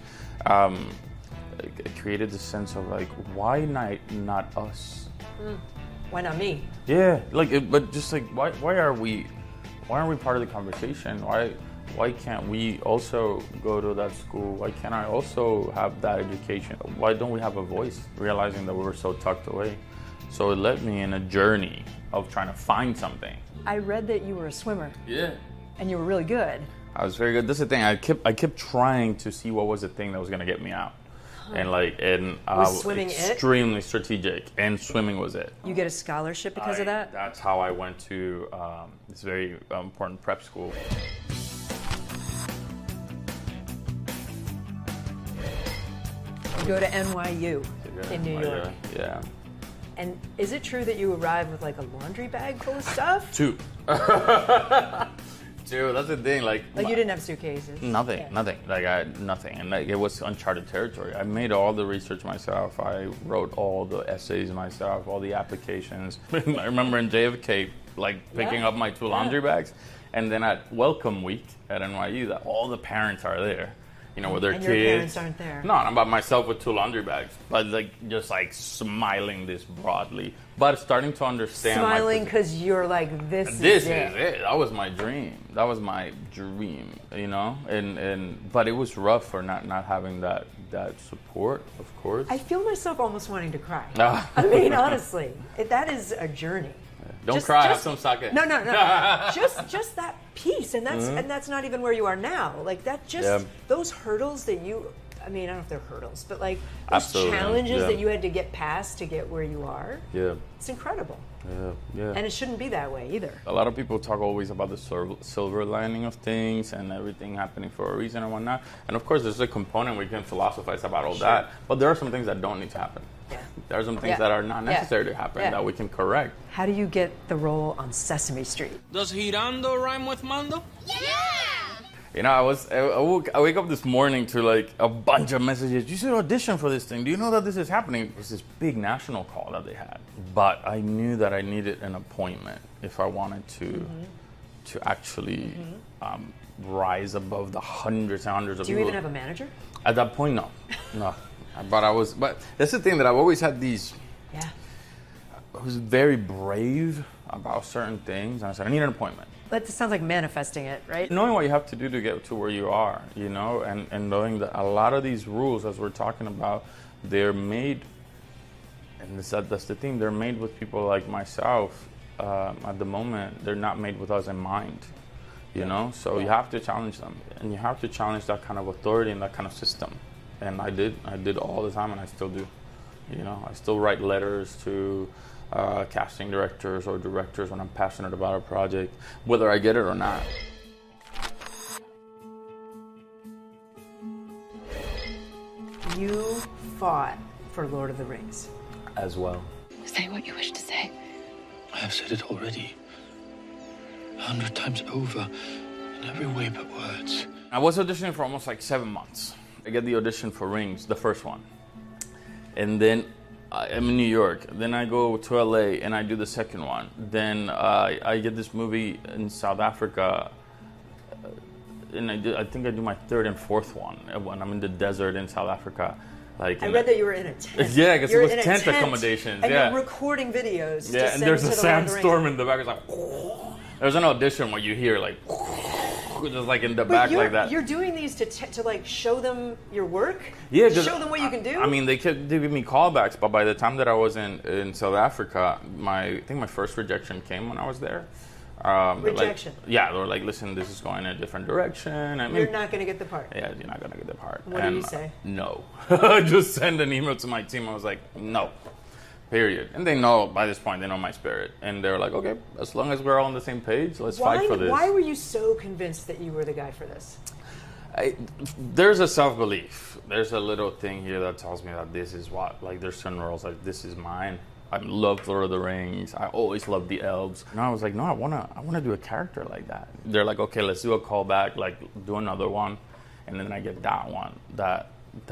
It created this sense of like, why not us?
Why not me?
Yeah, like, but just like, why aren't we part of the conversation? Why can't we also go to that school? Why can't I also have that education? Why don't we have a voice? Realizing that we were so tucked away. So it led me in a journey of trying to find something.
I read that you were a swimmer.
Yeah.
And you were really good.
I was very good. This is the thing. I kept trying to see what was the thing that was gonna get me out. And
Was swimming
extremely strategic, and swimming was it.
You get a scholarship because of that?
That's how I went to this very important prep school.
You go to NYU in New York.
Yeah.
And is it true that you arrived with like a laundry bag full of stuff?
2. Dude, that's the thing. Like
you didn't have suitcases.
Nothing. Like nothing, and like it was uncharted territory. I made all the research myself. I wrote all the essays myself, all the applications. I remember in JFK, like picking up my 2 laundry bags, and then at Welcome Week at NYU, that all the parents are there. You know, with their kids.
Your parents aren't there.
No, I'm by myself with 2 laundry bags, but like just like smiling this broadly, but starting to understand.
Smiling because you're like, this is it.
That was my dream. That was my dream, you know. But it was rough for not having that support, of course.
I feel myself almost wanting to cry. I mean, honestly, that is a journey.
Don't cry. Have some sake.
No. just that piece, and that's not even where you are now. Like that, those hurdles that you. I mean, I don't know if they're hurdles, but like those challenges that you had to get past to get where you are.
Yeah.
It's incredible.
Yeah.
And it shouldn't be that way either.
A lot of people talk always about the silver lining of things and everything happening for a reason and whatnot. And of course, there's a component we can philosophize about all that. But there are some things that don't need to happen.
Yeah.
There are some things that are not necessary to happen that we can correct.
How do you get the role on Sesame Street?
Does girando rhyme with mando? Yeah! You know, I wake up this morning to like a bunch of messages. You should audition for this thing. Do you know that this is happening? It was this big national call that they had. But I knew that I needed an appointment if I wanted to actually rise above the hundreds and hundreds of people.
Do you even have a manager?
At that point, no. But that's the thing that I've always had these.
Yeah.
I was very brave about certain things, and I said, I need an appointment.
That sounds like manifesting it, right?
Knowing what you have to do to get to where you are, you know, and knowing that a lot of these rules, as we're talking about, they're made, and that's the thing, they're made with people like myself. At the moment, they're not made with us in mind, you know? So you have to challenge them, and you have to challenge that kind of authority and that kind of system. And I did all the time, and I still do. You know, I still write letters to casting directors or directors when I'm passionate about a project, whether I get it or not.
You fought for Lord of the Rings?
As well.
Say what you wish to say.
I have said it already. 100 times over, in every way but words.
I was auditioning for almost like 7 months. I get the audition for Rings, the first one. And then I'm in New York. Then I go to LA and I do the second one. Then I get this movie in South Africa. And I think I do my third and fourth one when I'm in the desert in South Africa. Like
I read that you were in a tent.
Yeah, because it was tent accommodations.
And
yeah.
you're recording videos.
Yeah, and there's a sandstorm in the back. It's like, there's an audition where you hear like, just like in the back like that.
You're doing these to like show them your work?
Yeah,
show them what you can do?
I mean, they kept giving me callbacks, but by the time that I was in South Africa, I think my first rejection came when I was there.
Rejection?
They were like, listen, this is going in a different direction. I mean,
you're not going to get the part.
Yeah, you're not going to get the part.
What do you say?
No. Just send an email to my team. I was like, no. Period. And they know, by this point, they know my spirit. And they're like, okay, as long as we're all on the same page, let's fight for this.
Why were you so convinced that you were the guy for this?
There's a self-belief. There's a little thing here that tells me that this is what, like there's certain roles, like this is mine. I love Lord of the Rings. I always loved the elves. And I was like, no, I wanna do a character like that. They're like, okay, let's do a callback, like do another one. And then I get that one, that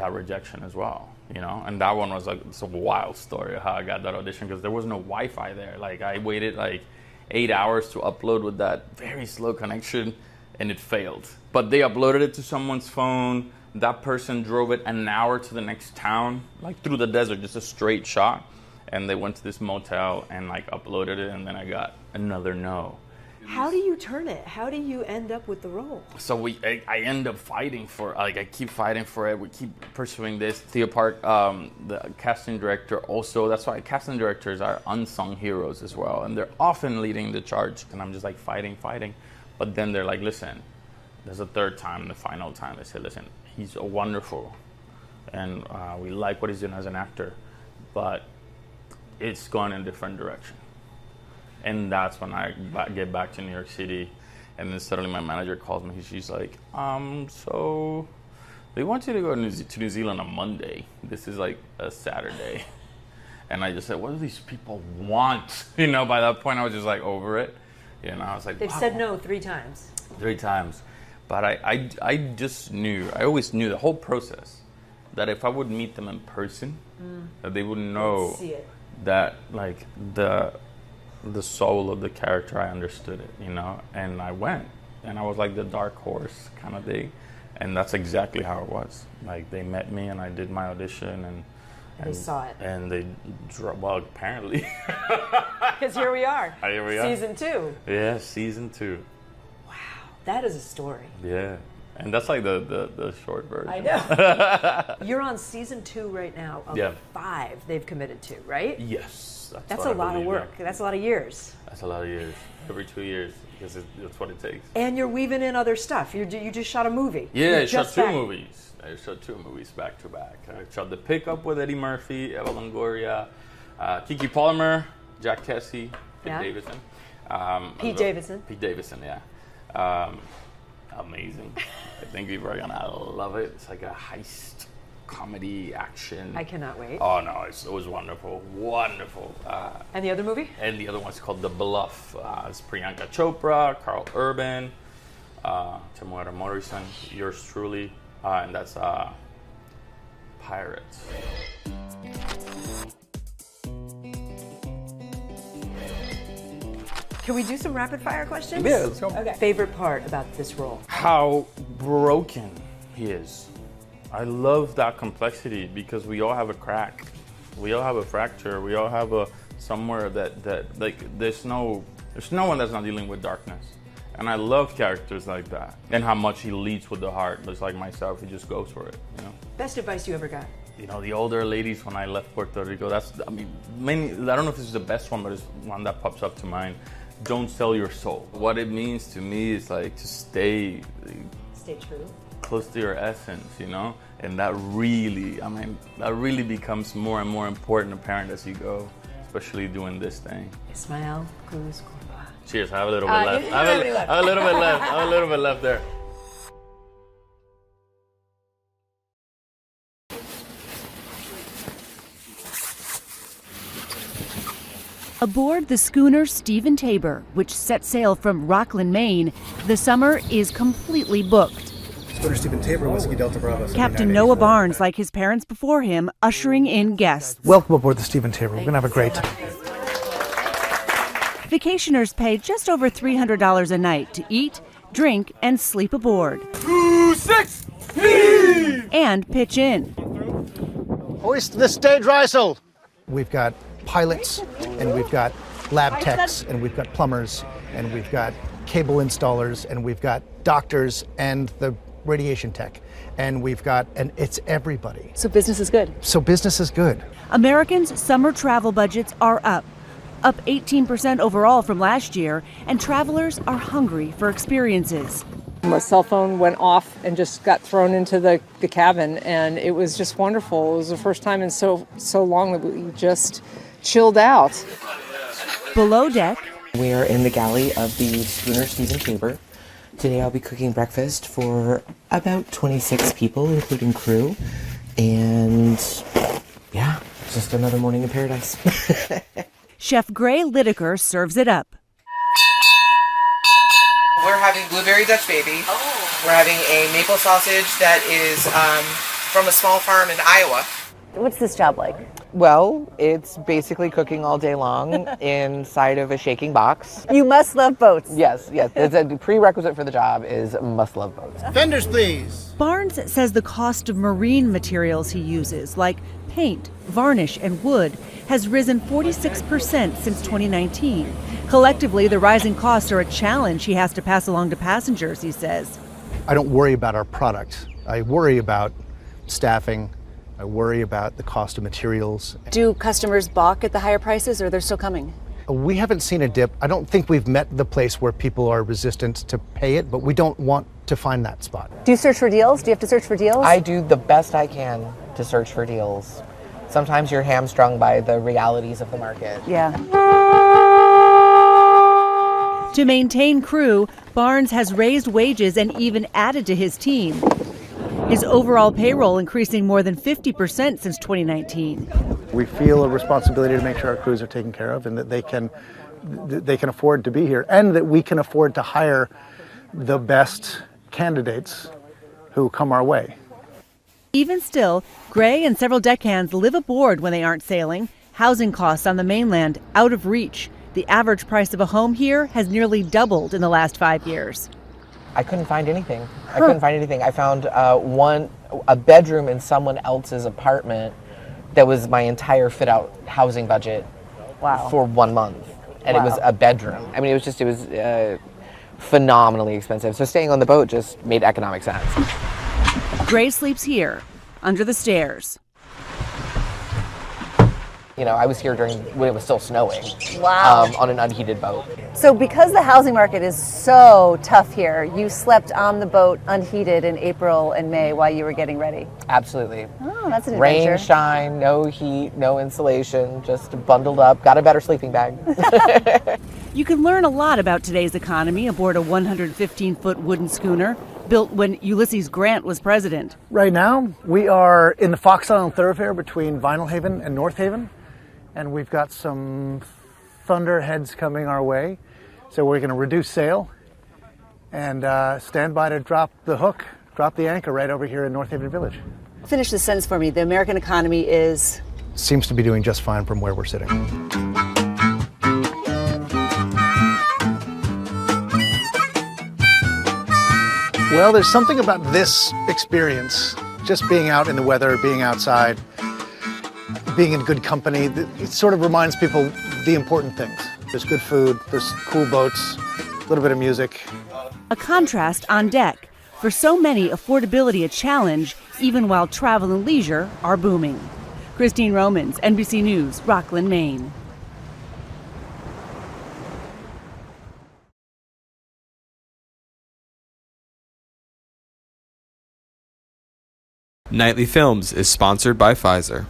rejection as well. You know, and that one was like, it's a wild story of how I got that audition because there was no Wi-Fi there. Like I waited like 8 hours to upload with that very slow connection and it failed. But they uploaded it to someone's phone. That person drove it an hour to the next town, like through the desert, just a straight shot. And they went to this motel and like uploaded it and then I got another no.
How do you turn it? How do you end up with the role?
So I end up fighting for, like I keep fighting for it. We keep pursuing this. Theo Park, the casting director also, that's why casting directors are unsung heroes as well. And they're often leading the charge. And I'm just like fighting. But then they're like, listen, there's a third time, the final time. They said, listen, he's wonderful. And we like what he's doing as an actor. But it's gone in a different direction. And that's when I get back to New York City, and then suddenly my manager calls me. She's like, so they want you to go to New Zealand on Monday. This is like a Saturday. And I just said, what do these people want? You know, by that point I was just like over it. You know, I was like,
they've said no 3 times.
3 times. But I just knew, I always knew the whole process, that if I would meet them in person, that they would know that like the soul of the character, I understood it, you know, and I went, and I was like the dark horse kind of thing, and that's exactly how it was. Like they met me, and I did my audition, and
they saw it,
and they, well, apparently,
because here we are.
Here we are.
Season 2.
Yeah, season 2.
Wow, that is a story.
Yeah, and that's like the short version.
I know. You're on season 2 right now of 5 they've committed to, right?
Yes.
That's a lot of work. Yeah. That's a lot of years.
That's a lot of years. Every 2 years, because that's what it takes.
And you're weaving in other stuff. You just shot a movie.
Yeah, I shot 2 movies. I shot 2 movies back to back. I shot The Pickup with Eddie Murphy, Eva Longoria, Kiki Palmer, Jack Kessie, Pete Davidson.
Pete Davidson.
Pete Davidson, yeah. Amazing. I think people are gonna love it. It's like a heist comedy action.
I cannot wait.
Oh no, it was wonderful, wonderful.
And the other movie?
And the other one's called The Bluff. It's Priyanka Chopra, Carl Urban, Tamara Morrison, yours truly, and that's Pirates.
Can we do some rapid fire questions?
Yeah, let's go.
Okay. Favorite part about this role?
How broken he is. I love that complexity because we all have a crack. We all have a fracture. We all have a somewhere that like there's no one that's not dealing with darkness. And I love characters like that. And how much he leads with the heart. Just like myself, he just goes for it, you know.
Best advice you ever got?
You know, the older ladies when I left Puerto Rico, I don't know if this is the best one, but it's one that pops up to mind. Don't sell your soul. What it means to me is like to stay
true.
Close to your essence, you know? And that really becomes more and more important apparent as you go, especially doing this thing.
Ismael Cruz Cordoba.
Cheers, I have a little bit left. I have a little bit left. I have a little bit left there.
Aboard the schooner Stephen Tabor, which set sail from Rockland, Maine, the summer is completely booked.
Schooner Stephen Tabor, Whiskey Delta Bravo.
Captain Noah Barnes, like his parents before him, ushering in guests.
Welcome aboard the Stephen Tabor. We're going to have a great time.
Vacationers pay just over $300 a night to eat, drink, and sleep aboard.
260!
And pitch in.
Hoist the stage rifle! We've got pilots, and we've got lab techs, and we've got plumbers, and we've got cable installers, and we've got doctors, and the radiation tech, and it's everybody.
So business is good.
So business is good.
Americans' summer travel budgets are up 18% overall from last year, and travelers are hungry for experiences.
My cell phone went off and just got thrown into the cabin, and it was just wonderful. It was the first time in so long that we just chilled out.
Below deck,
we are in the galley of the schooner Stephen Tabor. Today I'll be cooking breakfast for about 26 people, including crew. And yeah, just another morning in paradise.
Chef Gray Lideker serves it up.
We're having blueberry Dutch baby. Oh. We're having a maple sausage that is from a small farm in Iowa.
What's this job like?
Well, it's basically cooking all day long inside of a shaking box.
You must love boats.
Yes. It's a prerequisite for the job is must love boats.
Fenders, please.
Barnes says the cost of marine materials he uses, like paint, varnish, and wood, has risen 46% since 2019. Collectively, the rising costs are a challenge he has to pass along to passengers, he says.
I don't worry about our product. I worry about staffing. I worry about the cost of materials.
Do customers balk at the higher prices, or they're still coming?
We haven't seen a dip. I don't think we've met the place where people are resistant to pay it, but we don't want to find that spot.
Do you search for deals? Do you have to search for deals?
I do the best I can to search for deals. Sometimes you're hamstrung by the realities of the market.
Yeah.
To maintain crew, Barnes has raised wages and even added to his team. His overall payroll increasing more than 50% since 2019.
We feel a responsibility to make sure our crews are taken care of and that they can afford to be here and that we can afford to hire the best candidates who come our way.
Even still, Gray and several deckhands live aboard when they aren't sailing. Housing costs on the mainland out of reach. The average price of a home here has nearly doubled in the last 5 years.
I couldn't find anything. I found a bedroom in someone else's apartment that was my entire fit-out housing budget for 1 month. And It was a bedroom. I mean, it was phenomenally expensive. So staying on the boat just made economic sense.
Gray sleeps here, under the stairs.
You know, I was here when it was still snowing.
Wow.
On an unheated boat.
So because the housing market is so tough here, you slept on the boat unheated in April and May while you were getting ready?
Absolutely.
Oh, that's an adventure.
Rain, shine, no heat, no insulation, just bundled up, got a better sleeping bag.
You can learn a lot about today's economy aboard a 115-foot wooden schooner built when Ulysses Grant was president.
Right now, we are in the Fox Island thoroughfare between Vinyl Haven and North Haven, and we've got some thunderheads coming our way. So we're going to reduce sail and stand by to drop the anchor right over here in North Haven Village.
Finish this sentence for me. The American economy is?
Seems to be doing just fine from where we're sitting. Well, there's something about this experience, just being out in the weather, being outside, being in good company, it sort of reminds people the important things. There's good food, there's cool boats, a little bit of music.
A contrast on deck. For so many, affordability a challenge, even while travel and leisure are booming. Christine Romans, NBC News, Rockland, Maine.
Nightly Films is sponsored by Pfizer.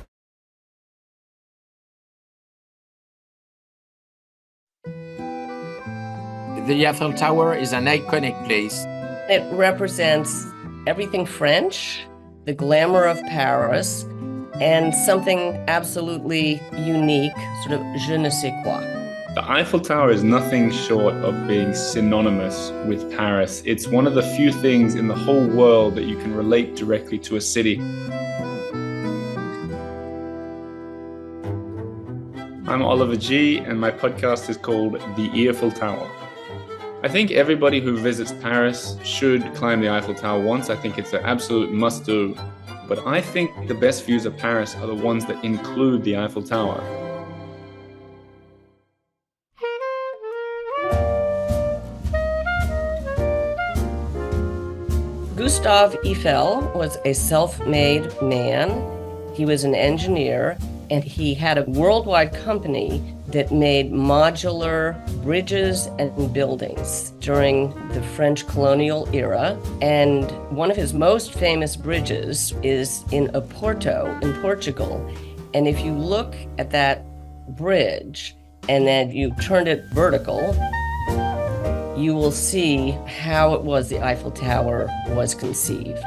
The Eiffel Tower is an iconic place.
It represents everything French, the glamour of Paris, and something absolutely unique, sort of je ne sais quoi.
The Eiffel Tower is nothing short of being synonymous with Paris. It's one of the few things in the whole world that you can relate directly to a city. I'm Oliver G, and my podcast is called The Eiffel Tower. I think everybody who visits Paris should climb the Eiffel Tower once. I think it's an absolute must-do. But I think the best views of Paris are the ones that include the Eiffel Tower.
Gustave Eiffel was a self-made man. He was an engineer, and he had a worldwide company that made modular bridges and buildings during the French colonial era. And one of his most famous bridges is in Oporto in Portugal. And if you look at that bridge and then you turn it vertical, you will see how it was the Eiffel Tower was conceived.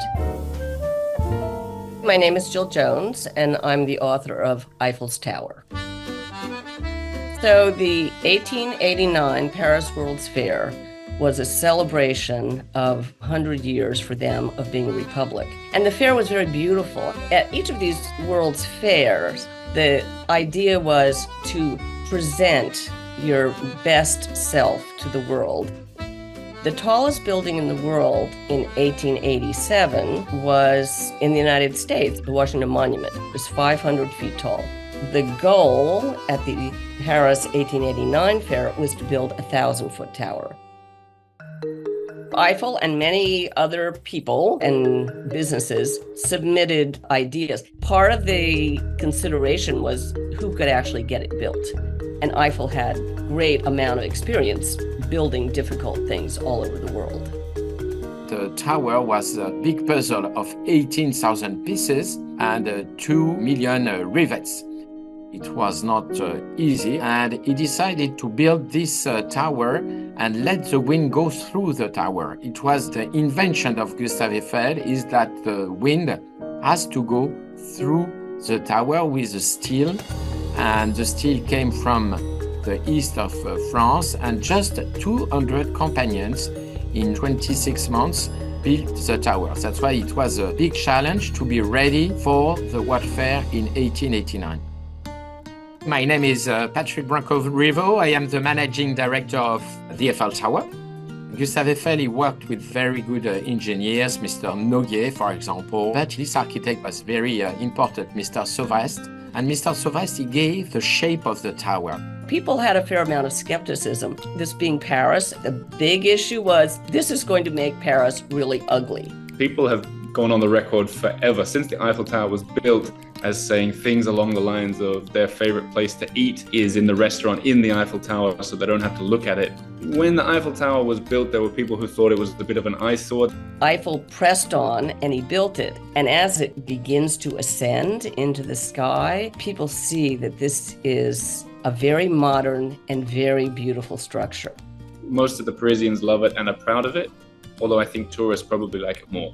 My name is Jill Jones, and I'm the author of Eiffel's Tower. So the 1889 Paris World's Fair was a celebration of 100 years for them of being a republic. And the fair was very beautiful. At each of these World's Fairs, the idea was to present your best self to the world. The tallest building in the world in 1887 was in the United States, the Washington Monument. It was 500 feet tall. The goal at the Paris 1889 fair was to build a 1,000-foot tower. Eiffel and many other people and businesses submitted ideas. Part of the consideration was who could actually get it built. And Eiffel had a great amount of experience building difficult things all over the world.
The tower was a big puzzle of 18,000 pieces and 2 million rivets. It was not easy, and he decided to build this tower and let the wind go through the tower. It was the invention of Gustave Eiffel, is that the wind has to go through the tower with the steel, and the steel came from the east of France, and just 200 companions in 26 months built the tower. That's why it was a big challenge to be ready for the World Fair in 1889. My name is Patrick Branco-Rivo. I am the managing director of the Eiffel Tower. Gustave Eiffel, he worked with very good engineers, Mr. Noguet, for example. But his architect was very important, Mr. Sauveste. And Mr. Sauveste, he gave the shape of the tower.
People had a fair amount of skepticism. This being Paris, the big issue was this is going to make Paris really ugly.
People have gone on the record forever since the Eiffel Tower was built as saying things along the lines of their favorite place to eat is in the restaurant in the Eiffel Tower, so they don't have to look at it. When the Eiffel Tower was built, there were people who thought it was a bit of an eyesore.
Eiffel pressed on and he built it. And as it begins to ascend into the sky, people see that this is a very modern and very beautiful structure.
Most of the Parisians love it and are proud of it, although I think tourists probably like it more.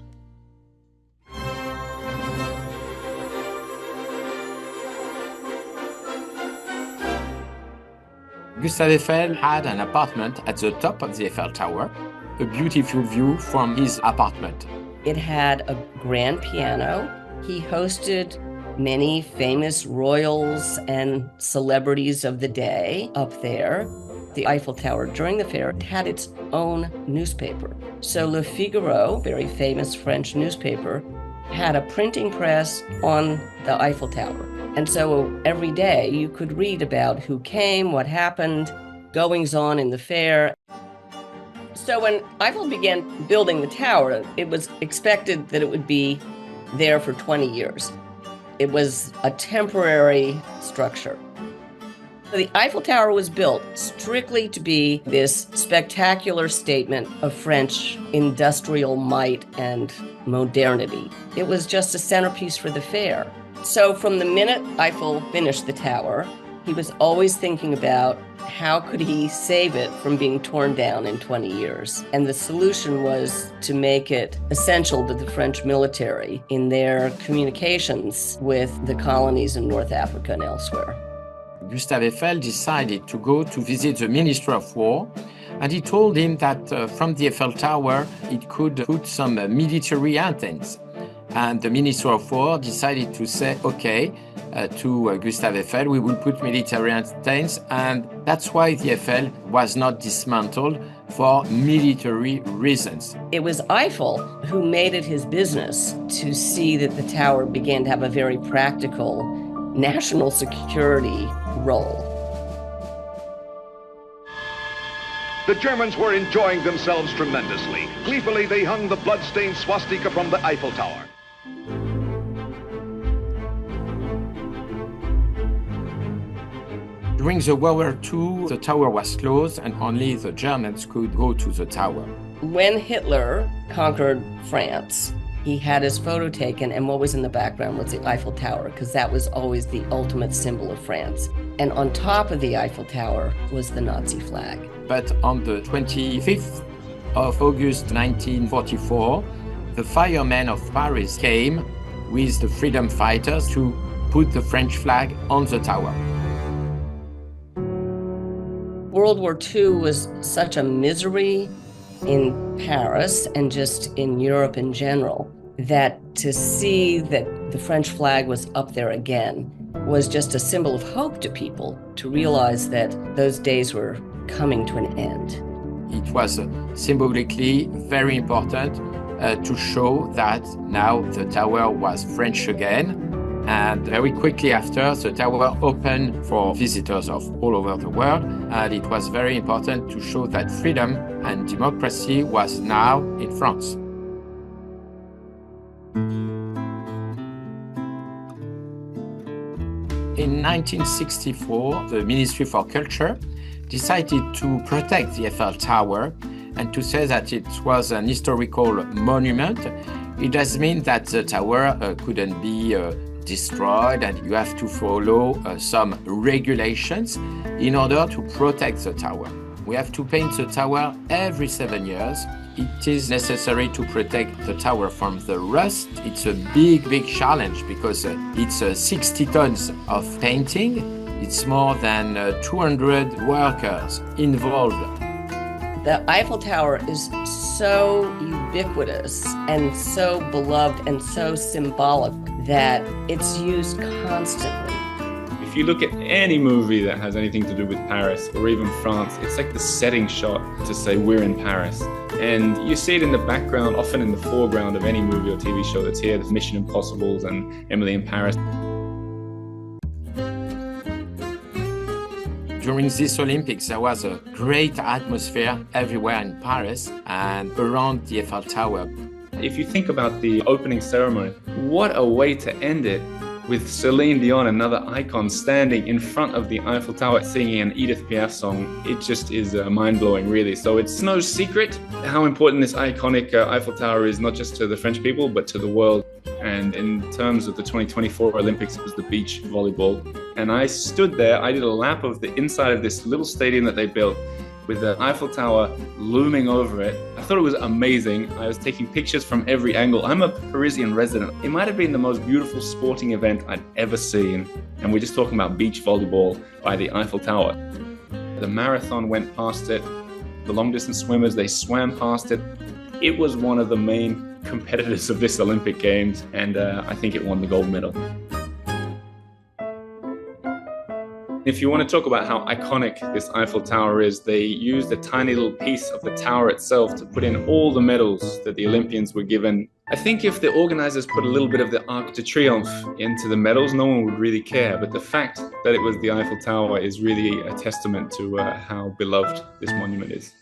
Gustave Eiffel had an apartment at the top of the Eiffel Tower, a beautiful view from his apartment.
It had a grand piano. He hosted many famous royals and celebrities of the day up there. The Eiffel Tower during the fair had its own newspaper. So Le Figaro, very famous French newspaper, had a printing press on the Eiffel Tower. And so every day you could read about who came, what happened, goings on in the fair. So when Eiffel began building the tower, it was expected that it would be there for 20 years. It was a temporary structure. The Eiffel Tower was built strictly to be this spectacular statement of French industrial might and modernity. It was just a centerpiece for the fair. So from the minute Eiffel finished the tower, he was always thinking about how could he save it from being torn down in 20 years. And the solution was to make it essential to the French military in their communications with the colonies in North Africa and elsewhere.
Gustave Eiffel decided to go to visit the Minister of War, and he told him that from the Eiffel Tower it could put some military antennas. And the Minister of War decided to say, okay, to Gustave Eiffel, we will put military antennas, and that's why the Eiffel was not dismantled for military reasons.
It was Eiffel who made it his business to see that the tower began to have a very practical national security role.
The Germans were enjoying themselves tremendously. Gleefully, they hung the blood-stained swastika from the Eiffel Tower.
During the World War II, the tower was closed and only the Germans could go to the tower.
When Hitler conquered France, he had his photo taken, and what was in the background was the Eiffel Tower, because that was always the ultimate symbol of France. And on top of the Eiffel Tower was the Nazi flag.
But on the 25th of August 1944, the firemen of Paris came with the freedom fighters to put the French flag on the tower.
World War II was such a misery in Paris and just in Europe in general that to see that the French flag was up there again was just a symbol of hope to people, to realize that those days were coming to an end.
It was symbolically very important to show that now the tower was French again. And very quickly after, the tower opened for visitors of all over the world. And it was very important to show that freedom and democracy was now in France. In 1964, the Ministry for Culture decided to protect the Eiffel Tower and to say that it was an historical monument. It does mean that the tower couldn't be destroyed, and you have to follow some regulations in order to protect the tower. We have to paint the tower every 7 years. It is necessary to protect the tower from the rust. It's a big challenge because it's 60 tons of painting. It's more than 200 workers involved.
The Eiffel Tower is so ubiquitous and so beloved and so symbolic that it's used constantly.
If you look at any movie that has anything to do with Paris or even France, it's like the setting shot to say we're in Paris. And you see it in the background, often in the foreground of any movie or TV show that's here. There's Mission Impossibles and Emily in Paris.
During this Olympics, there was a great atmosphere everywhere in Paris and around the Eiffel Tower.
If you think about the opening ceremony, what a way to end it with Celine Dion, another icon, standing in front of the Eiffel Tower singing an Edith Piaf song. It just is mind-blowing, really. So it's no secret how important this iconic Eiffel Tower is, not just to the French people, but to the world. And in terms of the 2024 Olympics, it was the beach volleyball. And I stood there, I did a lap of the inside of this little stadium that they built with the Eiffel Tower looming over it. I thought it was amazing. I was taking pictures from every angle. I'm a Parisian resident. It might have been the most beautiful sporting event I'd ever seen. And we're just talking about beach volleyball by the Eiffel Tower. The marathon went past it. The long distance swimmers, they swam past it. It was one of the main competitors of this Olympic Games, and I think it won the gold medal. If you want to talk about how iconic this Eiffel Tower is, they used a tiny little piece of the tower itself to put in all the medals that the Olympians were given. I think if the organizers put a little bit of the Arc de Triomphe into the medals, no one would really care. But the fact that it was the Eiffel Tower is really a testament to how beloved this monument is.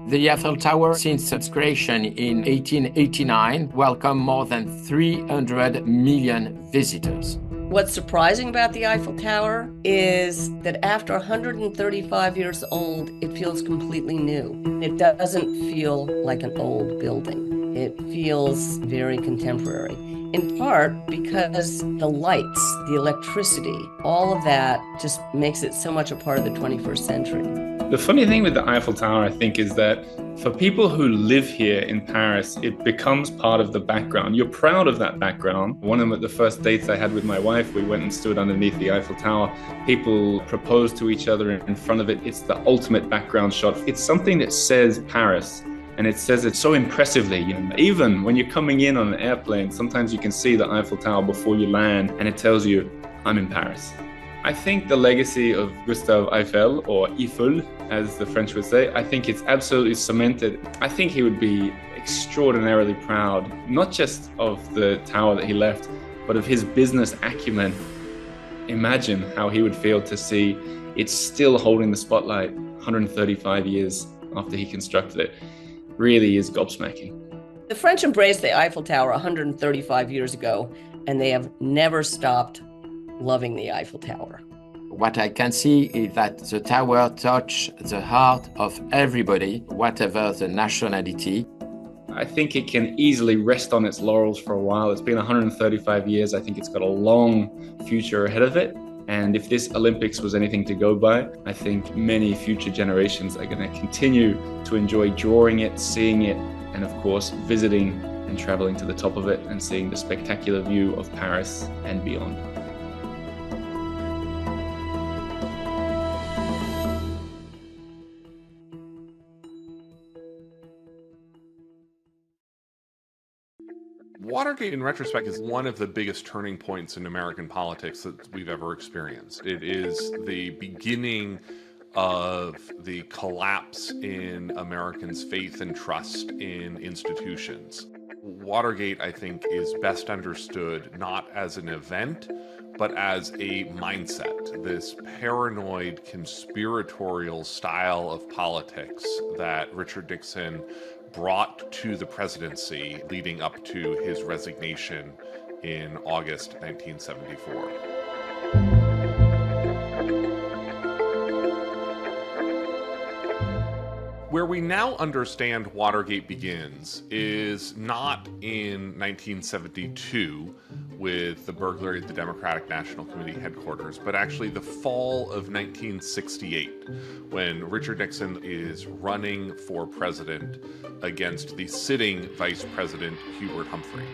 The Eiffel Tower, since its creation in 1889, welcomed more than 300 million visitors.
What's surprising about the Eiffel Tower is that after 135 years old, it feels completely new. It doesn't feel like an old building. It feels very contemporary, in part because the lights, the electricity, all of that just makes it so much a part of the 21st century.
The funny thing with the Eiffel Tower, I think, is that for people who live here in Paris, it becomes part of the background. You're proud of that background. One of the first dates I had with my wife, we went and stood underneath the Eiffel Tower. People proposed to each other in front of it. It's the ultimate background shot. It's something that says Paris, and it says it so impressively. You know, even when you're coming in on an airplane, sometimes you can see the Eiffel Tower before you land, and it tells you, I'm in Paris. I think the legacy of Gustave Eiffel, or Eiffel, as the French would say, I think it's absolutely cemented. I think he would be extraordinarily proud, not just of the tower that he left, but of his business acumen. Imagine how he would feel to see it still holding the spotlight 135 years after he constructed it. Really is gobsmacking.
The French embraced the Eiffel Tower 135 years ago, and they have never stopped loving the Eiffel Tower.
What I can see is that the tower touched the heart of everybody, whatever the nationality.
I think it can easily rest on its laurels for a while. It's been 135 years. I think it's got a long future ahead of it. And if this Olympics was anything to go by, I think many future generations are going to continue to enjoy drawing it, seeing it, and of course, visiting and traveling to the top of it and seeing the spectacular view of Paris and beyond.
Watergate, in retrospect, is one of the biggest turning points in American politics that we've ever experienced. It is the beginning of the collapse in Americans' faith and trust in institutions. Watergate, I think, is best understood not as an event, but as a mindset, this paranoid, conspiratorial style of politics that Richard Nixon brought to the presidency leading up to his resignation in August 1974. Where we now understand Watergate begins is not in 1972 with the burglary at the Democratic National Committee headquarters, but actually the fall of 1968, when Richard Nixon is running for president against the sitting Vice President Hubert Humphrey.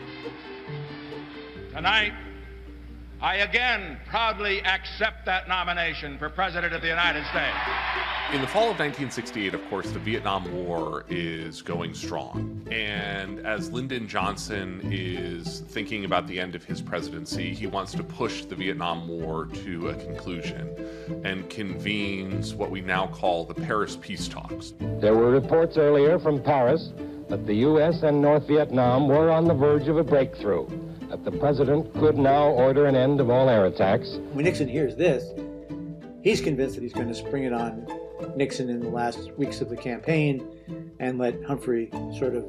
Tonight, I again proudly accept that nomination for President of the United States.
In the fall of 1968, of course, the Vietnam War is going strong. And as Lyndon Johnson is thinking about the end of his presidency, he wants to push the Vietnam War to a conclusion and convenes what we now call the Paris Peace Talks.
There were reports earlier from Paris that the U.S. and North Vietnam were on the verge of a breakthrough, that the president could now order an end of all air attacks.
When Nixon hears this, he's convinced that he's going to spring it on Nixon in the last weeks of the campaign and let Humphrey sort of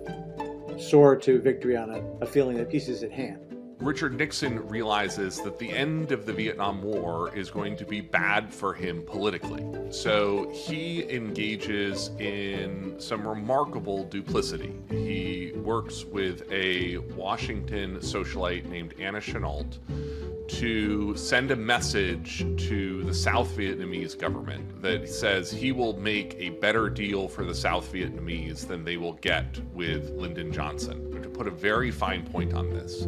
soar to victory on a feeling that peace is at hand.
Richard Nixon realizes that the end of the Vietnam War is going to be bad for him politically. So he engages in some remarkable duplicity. He works with a Washington socialite named Anna Chennault to send a message to the South Vietnamese government that says he will make a better deal for the South Vietnamese than they will get with Lyndon Johnson. To put a very fine point on this,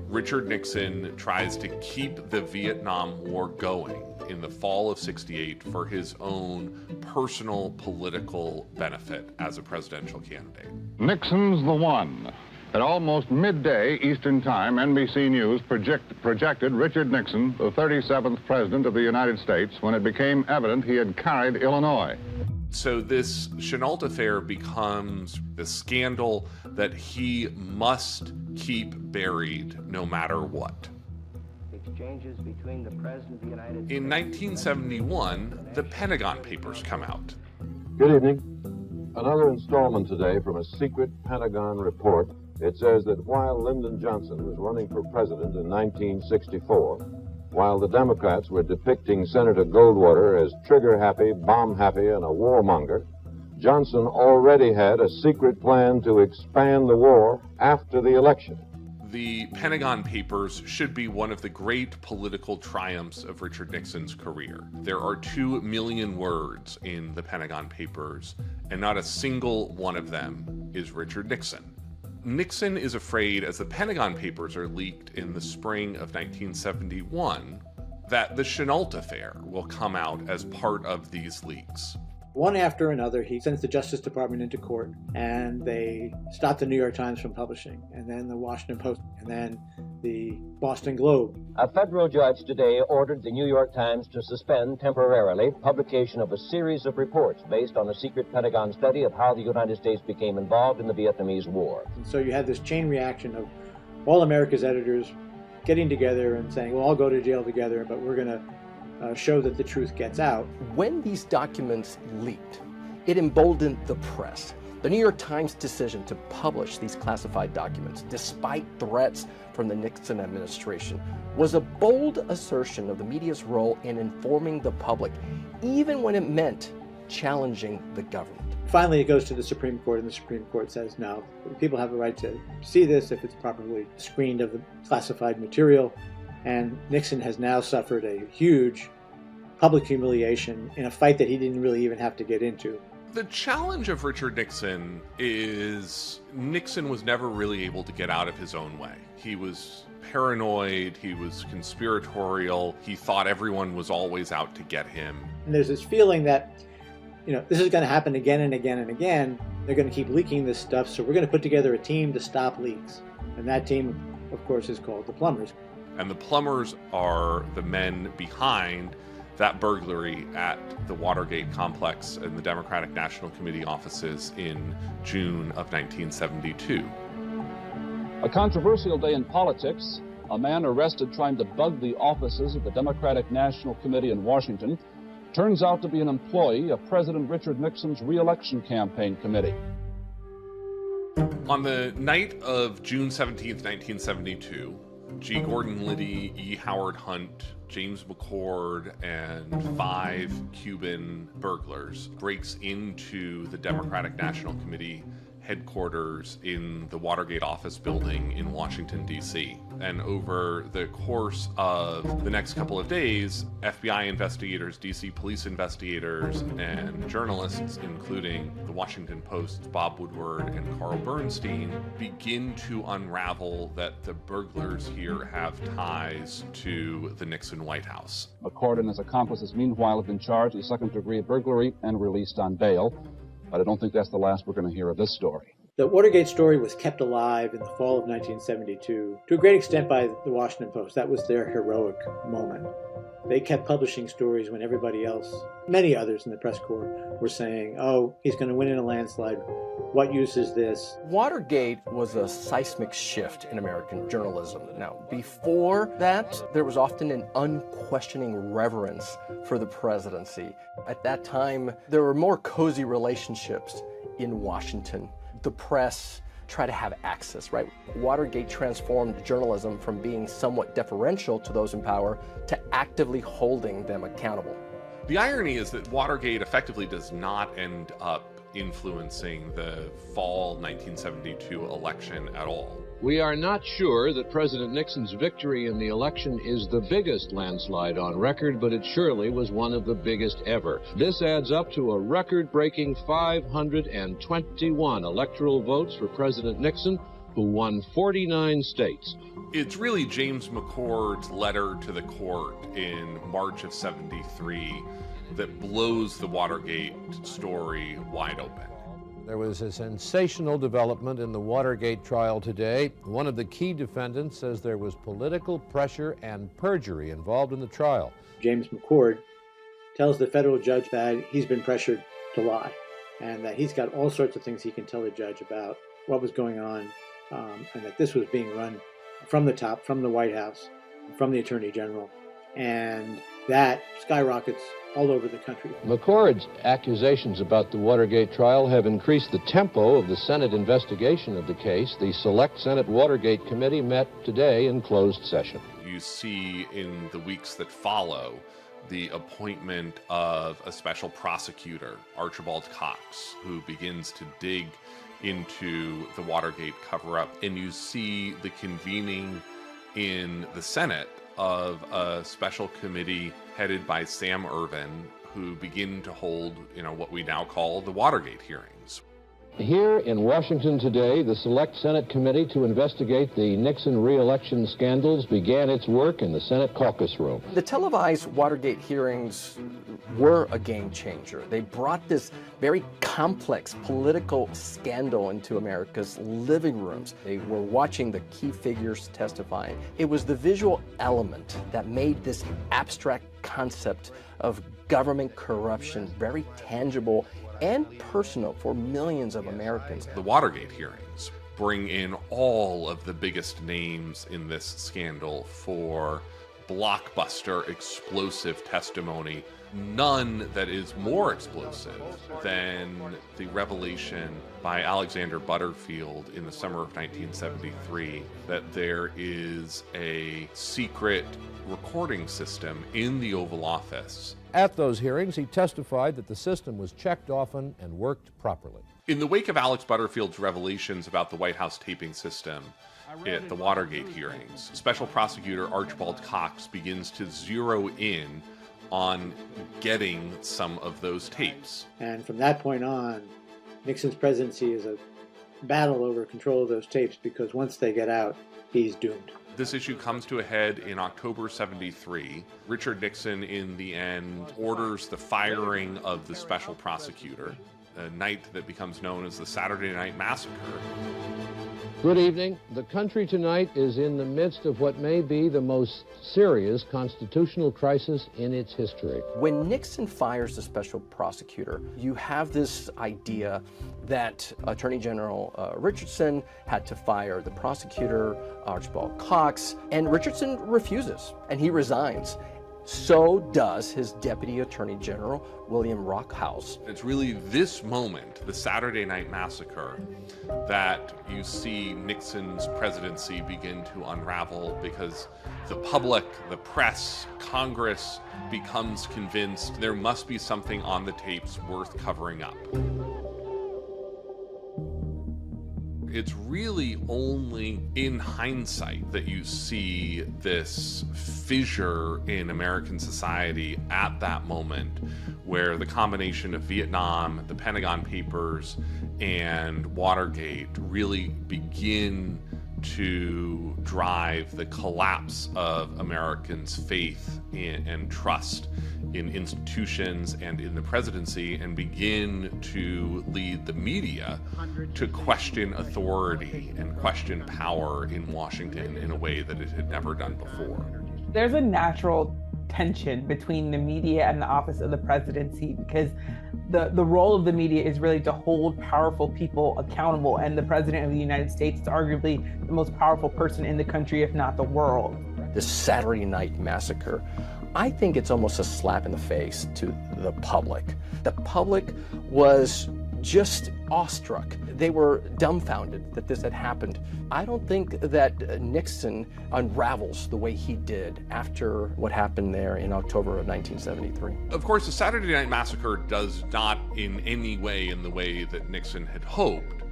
Richard Nixon tries to keep the Vietnam War going in the fall of '68 for his own personal political benefit as a presidential candidate.
Nixon's the one. At almost midday Eastern Time, NBC News projected Richard Nixon, the 37th President of the United States, when it became evident he had carried Illinois.
So this Chennault affair becomes the scandal that he must keep buried no matter what.
Exchanges between the President of the United States.
In 1971, the Pentagon Papers come out.
Good evening. Another installment today from a secret Pentagon report. It says that while Lyndon Johnson was running for president in 1964, while the Democrats were depicting Senator Goldwater as trigger-happy, bomb-happy, and a warmonger, Johnson already had a secret plan to expand the war after the election.
The Pentagon Papers should be one of the great political triumphs of Richard Nixon's career. There are 2 million words in the Pentagon Papers, and not a single one of them is Richard Nixon. Nixon is afraid, as the Pentagon Papers are leaked in the spring of 1971, that the Chenault affair will come out as part of these leaks.
One after another, he sends the Justice Department into court, and they stop the New York Times from publishing, and then the Washington Post, and then the Boston Globe.
A federal judge today ordered the New York Times to suspend temporarily publication of a series of reports based on a secret Pentagon study of how the United States became involved in the Vietnamese War.
And so you had this chain reaction of all America's editors getting together and saying, we'll all go to jail together, but we're going to show that the truth gets out.
When these documents leaked, it emboldened the press. The New York Times' decision to publish these classified documents, despite threats from the Nixon administration, was a bold assertion of the media's role in informing the public, even when it meant challenging the government.
Finally, it goes to the Supreme Court, and the Supreme Court says, no, people have a right to see this if it's properly screened of the classified material. And Nixon has now suffered a huge public humiliation in a fight that he didn't really even have to get into.
The challenge of Richard Nixon is Nixon was never really able to get out of his own way. He was paranoid, he was conspiratorial, he thought everyone was always out to get him.
And there's this feeling that, this is going to happen again and again and again. They're going to keep leaking this stuff, so we're going to put together a team to stop leaks. And that team, of course, is called the Plumbers.
And the Plumbers are the men behind that burglary at the Watergate complex and the Democratic National Committee offices in June of 1972.
A controversial day in politics. A man arrested trying to bug the offices of the Democratic National Committee in Washington turns out to be an employee of President Richard Nixon's re-election campaign committee.
On the night of June 17th, 1972, G. Gordon Liddy, E. Howard Hunt, James McCord, and 5 Cuban burglars breaks into the Democratic National Committee headquarters in the Watergate office building in Washington, D.C. And over the course of the next couple of days, FBI investigators, D.C. police investigators, and journalists, including the Washington Post's Bob Woodward and Carl Bernstein, begin to unravel that the burglars here have ties to the Nixon White House.
McCord and his accomplices, meanwhile, have been charged with second-degree burglary and released on bail. But I don't think that's the last we're going to hear of this story.
The Watergate story was kept alive in the fall of 1972, to a great extent by the Washington Post. That was their heroic moment. They kept publishing stories when everybody else, many others in the press corps, were saying, oh, he's going to win in a landslide. What use is this?
Watergate was a seismic shift in American journalism. Now, before that, there was often an unquestioning reverence for the presidency. At that time, there were more cozy relationships in Washington. The press tried to have access, right? Watergate transformed journalism from being somewhat deferential to those in power to actively holding them accountable.
The irony is that Watergate effectively does not end up influencing the fall 1972 election at all.
We are not sure that President Nixon's victory in the election is the biggest landslide on record, but it surely was one of the biggest ever. This adds up to a record-breaking 521 electoral votes for President Nixon, who won 49 states.
It's really James McCord's letter to the court in March of '73 that blows the Watergate story wide open.
There was a sensational development in the Watergate trial today. One of the key defendants says there was political pressure and perjury involved in the trial.
James McCord tells the federal judge that he's been pressured to lie and that he's got all sorts of things he can tell the judge about what was going on, and that this was being run from the top, from the White House, from the Attorney General, and that skyrockets all over the country.
McCord's accusations about the Watergate trial have increased the tempo of the Senate investigation of the case. The Select Senate Watergate Committee met today in closed session.
You see in the weeks that follow the appointment of a special prosecutor, Archibald Cox, who begins to dig into the Watergate cover-up, and you see the convening in the Senate of a special committee headed by Sam Ervin, who begin to hold, what we now call the Watergate hearings.
Here in Washington today, the Select Senate Committee to investigate the Nixon re-election scandals began its work in the Senate caucus room.
The televised Watergate hearings were a game changer. They brought this very complex political scandal into America's living rooms. They were watching the key figures testifying. It was the visual element that made this abstract concept of government corruption very tangible and personal for millions of Americans.
The Watergate hearings bring in all of the biggest names in this scandal for blockbuster, explosive testimony. None that is more explosive than the revelation by Alexander Butterfield in the summer of 1973 that there is a secret recording system in the Oval Office.
At those hearings, he testified that the system was checked often and worked properly.
In the wake of Alex Butterfield's revelations about the White House taping system at the Watergate hearings, Special Prosecutor Archibald Cox begins to zero in on getting some of those tapes.
And from that point on, Nixon's presidency is a battle over control of those tapes, because once they get out, he's doomed.
This issue comes to a head in October 73. Richard Nixon, in the end, orders the firing of the special prosecutor, a night that becomes known as the Saturday Night Massacre.
Good evening. The country tonight is in the midst of what may be the most serious constitutional crisis in its history.
When Nixon fires the special prosecutor, you have this idea that Attorney General Richardson had to fire the prosecutor, Archibald Cox, and Richardson refuses, and he resigns. So does his Deputy Attorney General, William Rockhouse.
It's really this moment, the Saturday Night Massacre, that you see Nixon's presidency begin to unravel, because the public, the press, Congress becomes convinced there must be something on the tapes worth covering up. It's really only in hindsight that you see this fissure in American society at that moment, where the combination of Vietnam, the Pentagon Papers, and Watergate really begin to drive the collapse of Americans' faith and trust in institutions and in the presidency, and begin to lead the media to question authority and question power in Washington in a way that it had never done before.
There's a natural tension between the media and the office of the presidency, because the role of the media is really to hold powerful people accountable, and the president of the United States is arguably the most powerful person in the country, if not the world.
This Saturday Night Massacre, I think it's almost a slap in the face to the public. The public was just awestruck. They were dumbfounded that this had happened. I don't think that Nixon unravels the way he did after what happened there in October of 1973.
Of course, the Saturday Night Massacre does not in any way, in the way that Nixon had hoped,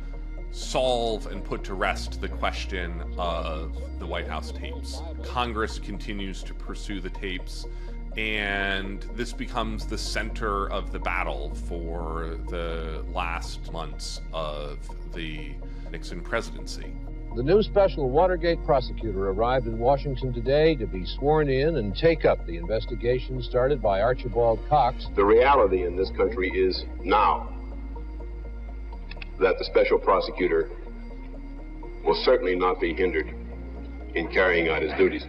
solve and put to rest the question of the White House tapes. Congress continues to pursue the tapes, and this becomes the center of the battle for the last months of the Nixon presidency.
The new special Watergate prosecutor arrived in Washington today to be sworn in and take up the investigation started by Archibald Cox.
The reality in this country is now that the special prosecutor will certainly not be hindered in carrying out his duties.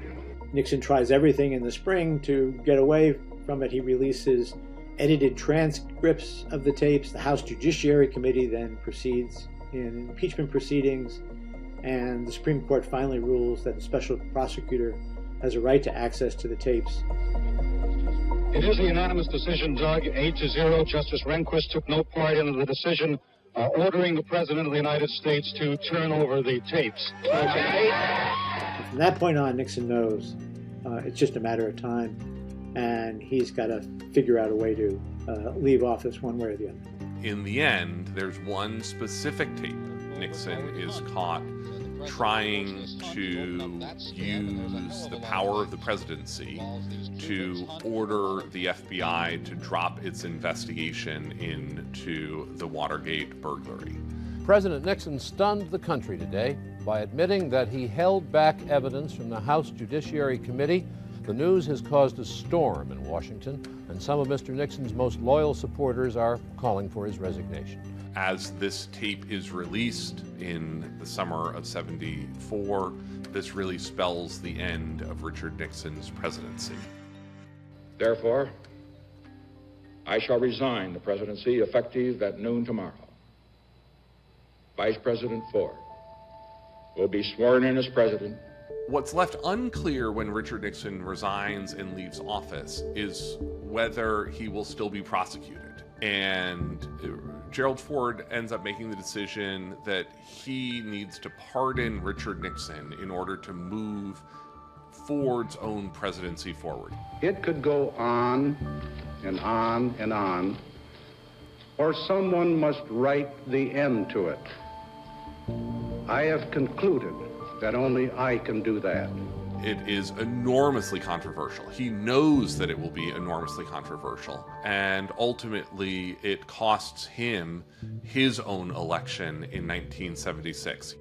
Nixon tries everything in the spring to get away from it. He releases edited transcripts of the tapes. The House Judiciary Committee then proceeds in impeachment proceedings, and the Supreme Court finally rules that the special prosecutor has a right to access to the tapes.
It is a unanimous decision, Doug, 8-0. Justice Rehnquist took no part in the decision ordering the President of the United States to turn over the tapes.
From that point on, Nixon knows it's just a matter of time, and he's got to figure out a way to leave office one way or the other.
In the end, there's one specific tape Nixon is caught trying to use the power of the presidency to order the FBI to drop its investigation into the Watergate burglary.
President Nixon stunned the country today by admitting that he held back evidence from the House Judiciary Committee. The news has caused a storm in Washington, and some of Mr. Nixon's most loyal supporters are calling for his resignation.
As this tape is released in the summer of '74, this really spells the end of Richard Nixon's presidency.
Therefore, I shall resign the presidency effective at noon tomorrow. Vice President Ford will be sworn in as president.
What's left unclear when Richard Nixon resigns and leaves office is whether he will still be prosecuted. And Gerald Ford ends up making the decision that he needs to pardon Richard Nixon in order to move Ford's own presidency forward.
It could go on and on and on, or someone must write the end to it. I have concluded that only I can do that.
It is enormously controversial. He knows that it will be enormously controversial, and ultimately it costs him his own election in 1976.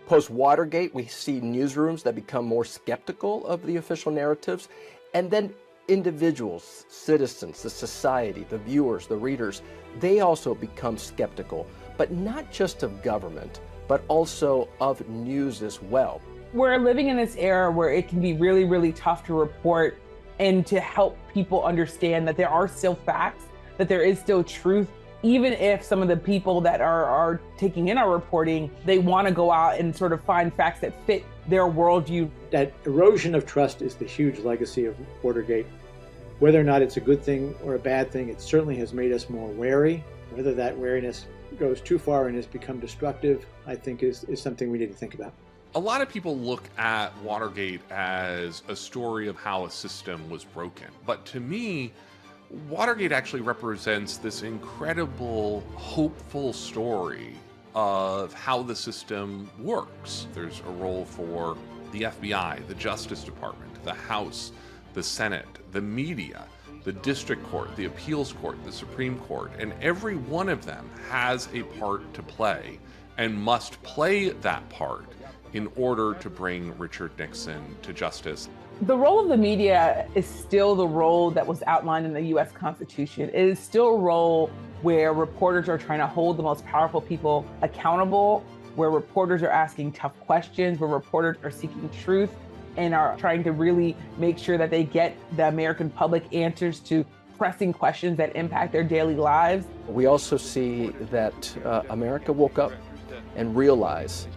Post-Watergate, we see newsrooms that become more skeptical of the official narratives, and then individuals, citizens, the society, the viewers, the readers, they also become skeptical, but not just of government, but also of news as well.
We're living in this era where it can be really, really tough to report and to help people understand that there are still facts, that there is still truth, even if some of the people that are taking in our reporting, they want to go out and sort of find facts that fit their worldview.
That erosion of trust is the huge legacy of Watergate. Whether or not it's a good thing or a bad thing, it certainly has made us more wary. Whether that wariness goes too far and has become destructive, I think is something we need to think about.
A lot of people look at Watergate as a story of how a system was broken. But to me, Watergate actually represents this incredible, hopeful story of how the system works. There's a role for the FBI, the Justice Department, the House, the Senate, the media, the District Court, the Appeals Court, the Supreme Court, and every one of them has a part to play and must play that part in order to bring Richard Nixon to justice.
The role of the media is still the role that was outlined in the U.S. Constitution. It is still a role where reporters are trying to hold the most powerful people accountable, where reporters are asking tough questions, where reporters are seeking truth and are trying to really make sure that they get the American public answers to pressing questions that impact their daily lives.
We also see that America woke up and realized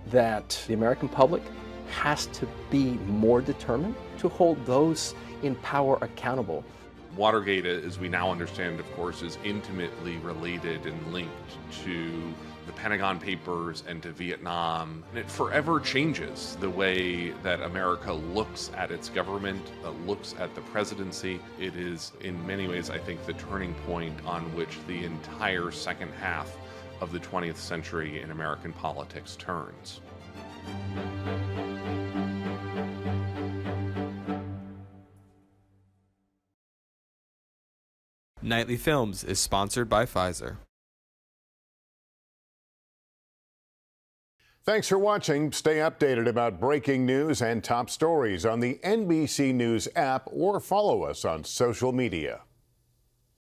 that the American public has to be more determined to hold those in power accountable.
Watergate, as we now understand, of course, is intimately related and linked to the Pentagon Papers and to Vietnam. And it forever changes the way that America looks at its government, looks at the presidency. It is, in many ways, I think, the turning point on which the entire second half of the 20th century in American politics turns.
Nightly Films is sponsored by Pfizer.
Thanks for watching. Stay updated about breaking news and top stories on the NBC News app or follow us on social media.